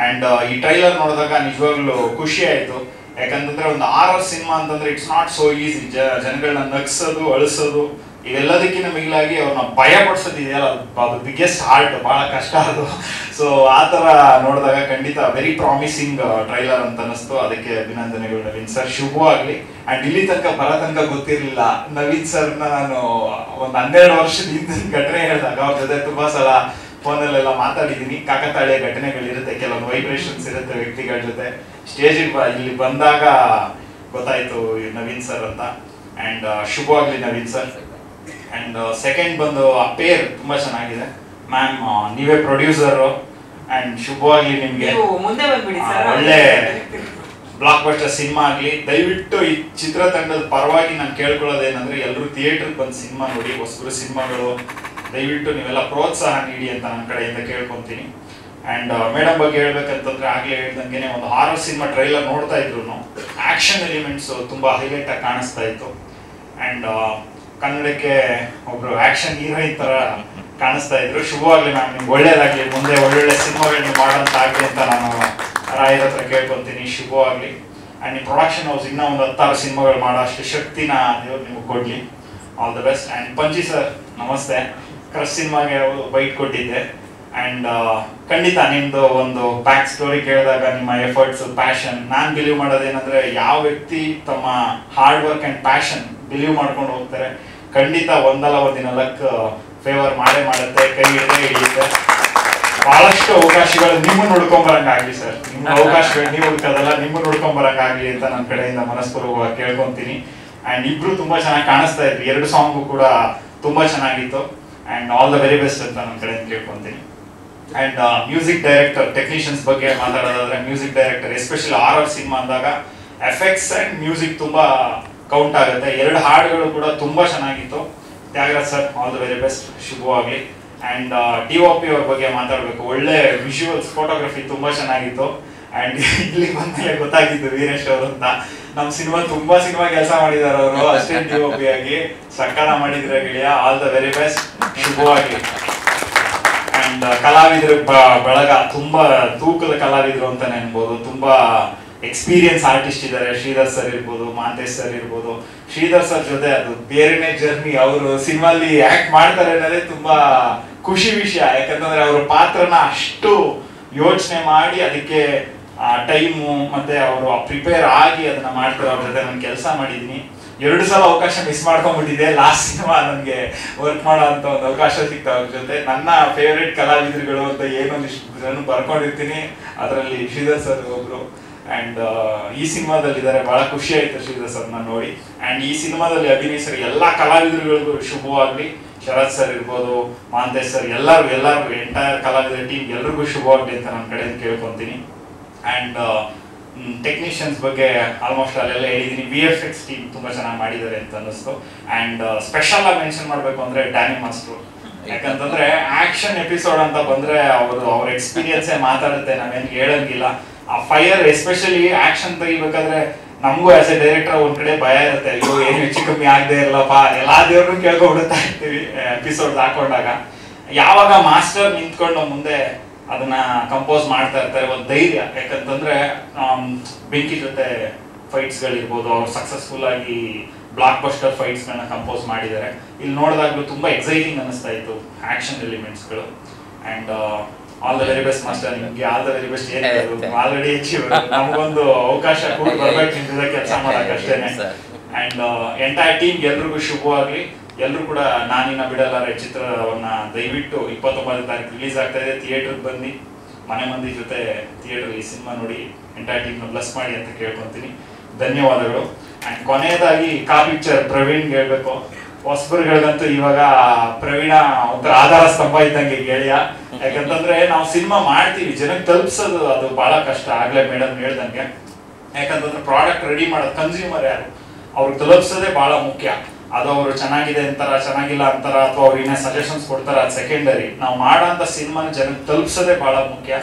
ಅಂಡ್ ಈ ಟ್ರೈಲರ್ ನೋಡಿದಾಗ ನಿಜವಾಗ್ಲೂ ಖುಷಿ ಆಯ್ತು. ಯಾಕಂತಂದ್ರೆ ಒಂದು RR ಸಿನಿಮಾ ಅಂತಂದ್ರೆ ಇಟ್ಸ್ ನಾಟ್ ಸೋ ಈಸಿ. ಜನಗಳನ್ನ ನಗ್ಸೋದು, ಅಳಿಸೋದು, ಇವೆಲ್ಲದಕ್ಕಿಂತ ಮಿಗಿಲಾಗಿ ಅವ್ರನ್ನ ಭಯ ಪಡಿಸೋದಿದೆಯಲ್ಲ, ಅದು ಬಿಗ್ಗೆಸ್ಟ್ ಆರ್ಟ್, ಬಹಳ ಕಷ್ಟ ಅದು. ಸೊ ಆ ತರ ನೋಡಿದಾಗ ಖಂಡಿತ ವೆರಿ ಪ್ರಾಮಿಸಿಂಗ್ ಟ್ರೈಲರ್ ಅಂತ ಅನಿಸ್ತು. ಅದಕ್ಕೆ ಅಭಿನಂದನೆಗಳು ನವೀನ್ ಸರ್, ಶುಭವಾಗ್ಲಿ. ಅಂಡ್ ಇಲ್ಲಿ ತನಕ ಬರೋ ತನಕ ಗೊತ್ತಿರ್ಲಿಲ್ಲ ನವೀನ್ ಸರ್ನ ನಾನು ಒಂದು 12 ವರ್ಷದ ಹಿಂದಿನ ಘಟನೆ ಹೇಳಿದಾಗ ಅವ್ರ ಜೊತೆ ತುಂಬಾ ಸಲ ಫೋನಲ್ಲೆಲ್ಲ ಮಾತಾಡಿದೀನಿ. ಕಾಕತಾಳೀಯ ಘಟನೆಗಳಿರುತ್ತೆ, ಕೆಲವೊಂದು ವೈಬ್ರೇಷನ್ಸ್ ಇರುತ್ತೆ ವ್ಯಕ್ತಿಗಳ ಜೊತೆ. ಸ್ಟೇಜ್ ಇಲ್ಲಿ ಬಂದಾಗ ಗೊತ್ತಾಯ್ತು ನವೀನ್ ಸರ್ ಅಂತ. ಅಂಡ್ ಶುಭವಾಗ್ಲಿ ನವೀನ್ ಸರ್. ಅಂಡ್ ಸೆಕೆಂಡ್ ಬಂದು ಆ ಪೇರ್ ತುಂಬಾ ಚೆನ್ನಾಗಿದೆ. ಮ್ಯಾಮ್ ನೀವೇ ಪ್ರೊಡ್ಯೂಸರು, ಅಂಡ್ ಶುಭವಾಗ್ಲಿ ನಿಮ್ಗೆ ನೀವು ಮುಂದೆ ಬಂದ್ಬಿಡಿ ಸರ್. ಒಳ್ಳೆ ಬ್ಲಾಕ್ ಬಸ್ಟರ್ ಸಿನಿಮಾ ಆಗ್ಲಿ. ದಯವಿಟ್ಟು ಈ ಚಿತ್ರತಂಡದ ಪರವಾಗಿ ನಾನು ಕೇಳ್ಕೊಳ್ಳೋದೇನಂದ್ರೆ ಎಲ್ಲರೂ ಥಿಯೇಟರ್ಗೆ ಬಂದು ಸಿನಿಮಾ ನೋಡಿ, ಹೊಸಬ್ರು ಸಿನಿಮಾಗಳು ದಯವಿಟ್ಟು ನೀವೆಲ್ಲ ಪ್ರೋತ್ಸಾಹ ನೀಡಿ ಅಂತ ನನ್ನ ಕಡೆಯಿಂದ ಕೇಳ್ಕೊಂತೀನಿ. ಅಂಡ್ ಮೇಡಮ್ ಬಗ್ಗೆ ಹೇಳ್ಬೇಕಂತಂದ್ರೆ ಆಗ್ಲೇ ಹೇಳ್ದಂಗೆ ಒಂದು ಹಾರರ್ ಸಿನಿಮಾ ಟ್ರೈಲರ್ ನೋಡ್ತಾ ಇದ್ರು, ಆಕ್ಷನ್ ಎಲಿಮೆಂಟ್ಸ್ ತುಂಬಾ ಹೈಲೈಟ್ ಆಗಿ ಕಾಣಿಸ್ತಾ ಇತ್ತು. ಅಂಡ್ ಕನ್ನಡಕ್ಕೆ ಒಬ್ರು ಆಕ್ಷನ್ ಹೀರೋಯಿನ್ ತರ ಕಾಣಿಸ್ತಾ ಇದ್ರು. ಶುಭವಾಗ್ಲಿ ಮ್ಯಾಮ್, ನಿಮ್ಗೆ ಒಳ್ಳೇದಾಗ್ಲಿ, ಮುಂದೆ ಒಳ್ಳೊಳ್ಳೆ ಸಿನಿಮಾಗಳನ್ನ ಮಾಡೋಂತ ಆಗ್ಲಿ ಅಂತ ನಾನು ರಾಯರ ಹತ್ರ ಕೇಳ್ಕೊಂತೀನಿ. ಶುಭವಾಗ್ಲಿ. ಅಂಡ್ ಈ ಪ್ರೊಡಕ್ಷನ್ ಹೌಸ್ ಇನ್ನೂ ಒಂದು 10 ಸಿನಿಮಾಗಳು ಮಾಡೋ ಅಷ್ಟು ಶಕ್ತಿನ ದೇವ್ರು ನಿಮ್ಗೆ ಕೊಡ್ಲಿ. All the best. And Panchi sir ನಮಸ್ತೆ. ಕ್ರಶ್ ಸಿನಿಮಾಗೆ ಬೈಟ್ ಕೊಟ್ಟಿದ್ದೆ. ಅಂಡ್ ಖಂಡಿತ ನಿಮ್ದು ಒಂದು ಬ್ಯಾಕ್ ಸ್ಟೋರಿ ಕೇಳಿದಾಗ ನಿಮ್ಮ ಎಫರ್ಟ್ಸ್, ಪ್ಯಾಷನ್, ನಾನು ಬಿಲೀವ್ ಮಾಡೋದೇನಂದ್ರೆ ಯಾವ ವ್ಯಕ್ತಿ ತಮ್ಮ hard work and passion believe ಮಾಡ್ಕೊಂಡು ಹೋಗ್ತಾರೆ, ಖಂಡಿತ ಒಂದಲ್ಲ ಒಂದಿನ ಲಕ್ ಫೇವರ್ ಮಾಡೇ ಮಾಡುತ್ತೆ, ಕೈ ಹಿಡಿಯುತ್ತೆ. ಬಹಳಷ್ಟು ಅವಕಾಶಗಳು ನಿಮ್ಮನ್ನು ಹುಡ್ಕೊಂಬರಂಗಾಗ್ಲಿ ಸರ್. ನಿಮ್ಮ ಅವಕಾಶಗಳು ನೀವು ಹುಡ್ಕೋದಲ್ಲ, ನಿಮ್ಮನ್ನು ಹುಡ್ಕೊಂಬರಂಗಾಗ್ಲಿ ಅಂತ ನನ್ನ ಕಡೆಯಿಂದ ಮನಸ್ಪೂರ್ವಕವಾಗಿ ಕೇಳ್ಕೊಂತೀನಿ. ಅಂಡ್ ಇಬ್ರು ತುಂಬಾ ಚೆನ್ನಾಗಿ ಕಾಣಿಸ್ತಾ ಇದ್ರಿ, 2 ಸಾಂಗು ಕೂಡ ತುಂಬಾ ಚೆನ್ನಾಗಿತ್ತು. And all the very best ಅಂತ ನನ್ನ ಕಡೆಯಿಂದ ಕೇಳ್ಕೊಂತೀನಿ. ಅಂಡ್ ಮ್ಯೂಸಿಕ್ ಡೈರೆಕ್ಟರ್, ಟೆಕ್ನಿಷಿಯನ್ಸ್ ಬಗ್ಗೆ ಮಾತಾಡೋದಾದ್ರೆ, music director especially horror cinema ಅಂದಾಗ ಎಫೆಕ್ಟ್ಸ್ ಅಂಡ್ ಮ್ಯೂಸಿಕ್ ತುಂಬಾ ಕೌಂಟ್ ಆಗುತ್ತೆ. 2 ಹಾಡುಗಳು ಕೂಡ ತುಂಬಾ ಚೆನ್ನಾಗಿತ್ತು. Thyagaraj sir all the very best, ಶುಭವಾಗ್ಲಿ. ಅಂಡ್ DOP ಅವ್ರ ಬಗ್ಗೆ ಮಾತಾಡಬೇಕು, ಒಳ್ಳೆ ವಿಜುವಲ್ಸ್, ಫೋಟೋಗ್ರಫಿ ತುಂಬಾ ಚೆನ್ನಾಗಿತ್ತು. ಅಂಡ್ ಇಲ್ಲಿ ಬಂದ್ಮೇಲೆ ಗೊತ್ತಾಗಿದ್ದು ವೀರೇಶ್ ಅವರು ಅಂತ. ನಮ್ಮ ತುಂಬಾ ಸಿನಿಮಾ ಕೆಲಸ ಮಾಡಿದಾರೆ ಅವರು, ಅಷ್ಟೇ DOP ಆಗಿ ಸಕ್ಕಲ ಮಾಡಿದ್ರೆ ಗೆಳೆಯ. ಆಲ್ ದ ವೆರಿ ಬೆಸ್ಟ್, ಶುಭವಾಗ್ಲಿ. ಅಂಡ್ ಕಲಾವಿದರು ಬಳಗ ತುಂಬಾ ತೂಕದ ಕಲಾವಿದರು ಅಂತ ನೆನ್ಬೋದು. ತುಂಬಾ ಎಕ್ಸ್ಪೀರಿಯನ್ಸ್ ಆರ್ಟಿಸ್ಟ್ ಇದ್ದಾರೆ. ಶ್ರೀಧರ್ ಸರ್ ಇರ್ಬೋದು, ಮಾಂತೇಶ್ ಸರ್ ಇರ್ಬೋದು. ಶ್ರೀಧರ್ ಸರ್ ಜೊತೆ ಅದು ಬೇರೆನೇ ಜರ್ನಿ. ಅವರು ಸಿನಿಮಾಲಿ ಆಕ್ಟ್ ಮಾಡ್ತಾರೆ ಅನ್ನೋದೇ ತುಂಬಾ ಖುಷಿ ವಿಷಯ. ಯಾಕಂತಂದ್ರೆ ಅವ್ರ ಪಾತ್ರನ ಅಷ್ಟು ಯೋಚನೆ ಮಾಡಿ ಅದಕ್ಕೆ ಟೈಮು ಮತ್ತೆ ಅವರು ಪ್ರಿಪೇರ್ ಆಗಿ ಅದನ್ನ ಮಾಡ್ತಾರೆ. ಅವ್ರ ಜೊತೆ ನಾನು ಕೆಲಸ ಮಾಡಿದೀನಿ. 2 ಸಲ ಅವಕಾಶ ಮಿಸ್ ಮಾಡ್ಕೊಂಡ್ಬಿಟ್ಟಿದೆ. ಲಾಸ್ಟ್ ಸಿನಿಮಾ ನನಗೆ ವರ್ಕ್ ಮಾಡೋ ಅಂತ ಒಂದು ಅವಕಾಶ ಸಿಗ್ತಾ ಅವ್ರ ಜೊತೆ. ನನ್ನ ಫೇವ್ರೇಟ್ ಕಲಾವಿದರುಗಳು ಅಂತ ಏನೊಂದಿಷ್ಟು ಜನ ಬರ್ಕೊಂಡಿರ್ತೀನಿ, ಅದರಲ್ಲಿ ಶ್ರೀಧರ್ ಸರ್ ಒಬ್ರು. ಅಂಡ್ ಈ ಸಿನಿಮಾದಲ್ಲಿ ಇದ್ದಾರೆ, ಬಹಳ ಖುಷಿ ಆಯ್ತು ಶ್ರೀಧರ್ ಸರ್ನ ನೋಡಿ. ಅಂಡ್ ಈ ಸಿನಿಮಾದಲ್ಲಿ ಅಭಿನಯಿಸಿರೋ ಎಲ್ಲಾ ಕಲಾವಿದರುಗಳಿಗೂ ಶುಭವಾಗ್ಲಿ. ಶರತ್ ಸರ್ ಇರ್ಬೋದು, ಮಾಂತೇಶ್ ಸರ್, ಎಲ್ಲರೂ ಎಂಟೈರ್ ಕಲಾವಿದರ ಟೀಮ್ ಎಲ್ರಿಗೂ ಶುಭವಾಗ್ಲಿ ಅಂತ ನನ್ನ ಕಡೆಯಿಂದ ಕೇಳ್ಕೊಂತೀನಿ. ಅಂಡ್ ಟೆಕ್ನಿಷಿಯನ್ಸ್ ಬಗ್ಗೆ ಆಲ್ಮೋಸ್ಟ್ ಅಲ್ಲೆಲ್ಲ ಹೇಳಿದೀನಿ. VFX ಟೀಮ್ ತುಂಬಾ ಚೆನ್ನಾಗಿ ಮಾಡಿದ್ದಾರೆ ಅಂತ ಅನ್ನಿಸ್ತು. ಅಂಡ್ ಸ್ಪೆಷಲ್ ಆಗಿ ಮೆನ್ಷನ್ ಮಾಡ್ಬೇಕು ಅಂದ್ರೆ ಡ್ಯಾನಿ ಮಾಸ್ಟರ್. ಯಾಕಂತಂದ್ರೆ ಆಕ್ಷನ್ ಎಪಿಸೋಡ್ ಅಂತ ಬಂದ್ರೆ ಅವ್ರ ಎಕ್ಸ್ಪೀರಿಯನ್ಸೇ ಮಾತಾಡುತ್ತೆ, ನಾವೇನು ಹೇಳಂಗಿಲ್ಲ. ಆ ಫೈರ್ ಎಸ್ಪೆಷಲಿ ಆಕ್ಷನ್ ತೆಗಿಬೇಕಾದ್ರೆ ನಮಗೂ ಆಸ್ ಎ ಡೈರೆಕ್ಟರ್ ಒಂದ್ ಕಡೆ ಭಯ ಇರುತ್ತೆ, ಅಯ್ಯೋ ಏನು ಹೆಚ್ಚು ಕಮ್ಮಿ ಆಗದೆ ಇರಲ್ಲಪ್ಪ, ಎಲ್ಲಾ ದೇವ್ರನ್ನು ಕೇಳ್ಕೊಂಡ್ಬಿಡ್ತಾ ಇರ್ತೀವಿ ಎಪಿಸೋಡ್ ಹಾಕೊಂಡಾಗ. ಯಾವಾಗ ಮಾಸ್ಟರ್ ನಿಂತ್ಕೊಂಡು ಮುಂದೆ ಅದನ್ನ ಕಂಪೋಸ್ ಮಾಡ್ತಾ ಇರ್ತಾರೆ, ಒಂದು ಧೈರ್ಯ. ಯಾಕಂತಂದ್ರೆ ಬೆಂಕಿ ಜೊತೆ ಫೈಟ್ಸ್ ಗಳಿರ್ಬೋದು, ಅವ್ರು ಸಕ್ಸಸ್ಫುಲ್ ಆಗಿ ಬ್ಲಾಕ್ ಬಸ್ಟರ್ ಫೈಟ್ಸ್ ಗಳನ್ನ ಕಂಪೋಸ್ ಮಾಡಿದ್ದಾರೆ. ಇಲ್ಲಿ ನೋಡಿದಾಗ್ಲೂ ತುಂಬಾ ಎಕ್ಸೈಟಿಂಗ್ ಅನಿಸ್ತಾ ಇತ್ತು ಆಕ್ಷನ್ ಎಲಿಮೆಂಟ್ಸ್ ಗಳು. And all the very best master, ನಿಮ್ಗೆ ಆಲ್ ದ ವೆರಿ ಬೆಸ್ಟ್. ಏನು ಆಲ್ರೆಡಿ ನಮಗೊಂದು ಅವಕಾಶ ಕೂಡ ಬರ್ಬೇಕು ನಿಂತಿದೆ ಕೆಲಸ ಮಾಡಕ್ ಅಷ್ಟೇನೆ. ಅಂಡ್ ಎಂಟೈರ್ ಟೀಮ್ ಎಲ್ರಿಗೂ ಶುಭವಾಗ್ಲಿ. ಎಲ್ಲರೂ ಕೂಡ ನಾನಿನ್ನ ಬಿಡಲಾರೆ ಚಿತ್ರವನ್ನ ದಯವಿಟ್ಟು 29ನೇ ತಾರೀಕು ರಿಲೀಸ್ ಆಗ್ತಾ ಇದೆ. ಥಿಯೇಟರ್ಗೆ ಬನ್ನಿ, ಮನೆ ಮಂದಿ ಜೊತೆ ಥಿಯೇಟರ್ ಈ ಸಿನಿಮಾ ನೋಡಿ ಎಂಟೈರ್ ಟೀಮ್ನ ಬ್ಲೆಸ್ ಮಾಡಿ ಅಂತ ಕೇಳ್ಕೊಂತೀನಿ. ಧನ್ಯವಾದಗಳು. ಅಂಡ್ ಕೊನೆಯದಾಗಿ ಕಾ ಪಿಕ್ಚರ್ ಪ್ರವೀಣ್ ಹೇಳ್ಬೇಕು. ಹೊಸಬರುಗಳಿಗಂತೂ ಇವಾಗ ಪ್ರವೀಣ ಒಂಥರ ಆಧಾರ ಸ್ತಂಭ ಇದ್ದಂಗೆ ಗೆಳೆಯ. ಯಾಕಂತಂದ್ರೆ ನಾವು ಸಿನಿಮಾ ಮಾಡ್ತೀವಿ, ಜನಕ್ಕೆ ತಲುಪಿಸೋದು ಅದು ಬಹಳ ಕಷ್ಟ. ಆಗ್ಲೇ ಮೇಡಮ್ ಹೇಳ್ದಂಗೆ, ಯಾಕಂತಂದ್ರೆ ಪ್ರಾಡಕ್ಟ್ ರೆಡಿ ಮಾಡೋದು ಕನ್ಸ್ಯೂಮರ್ ಯಾರು, ಅವ್ರಿಗೆ ತಲುಪಿಸೋದೇ ಬಹಳ ಮುಖ್ಯ. ಅದು ಅವರು ಚೆನ್ನಾಗಿದೆ ಅಂತಾರ, ಚೆನ್ನಾಗಿಲ್ಲ ಅಂತಾರ, ಅಥವಾ ಅವ್ರು ಇನ್ನೇ ಸಜೆಷನ್ಸ್ ಕೊಡ್ತಾರ, ಅದು ಸೆಕೆಂಡರಿ. ನಾವು ಮಾಡೋಂಥ ಸಿನಿಮಾನ ಜನಕ್ಕೆ ತಲುಪಿಸೋದೇ ಬಹಳ ಮುಖ್ಯ.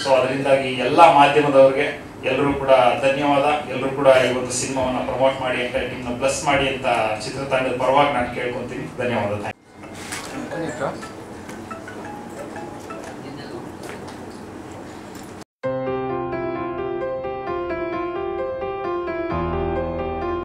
ಸೊ ಅದರಿಂದಾಗಿ ಎಲ್ಲ ಮಾಧ್ಯಮದವ್ರಿಗೆ ಎಲ್ಲರೂ ಕೂಡ ಧನ್ಯವಾದ. ಎಲ್ಲರೂ ಕೂಡ ಈ ಒಂದು ಸಿನಿಮಾವನ್ನ ಪ್ರಮೋಟ್ ಮಾಡಿ ಅಂತ, ಟೀಮ್ನ ಪ್ಲಸ್ ಮಾಡಿ ಅಂತ ಚಿತ್ರತಂಡದ ಪರವಾಗಿ ನಾನು ಕೇಳ್ಕೊಂತೀನಿ. ಧನ್ಯವಾದ.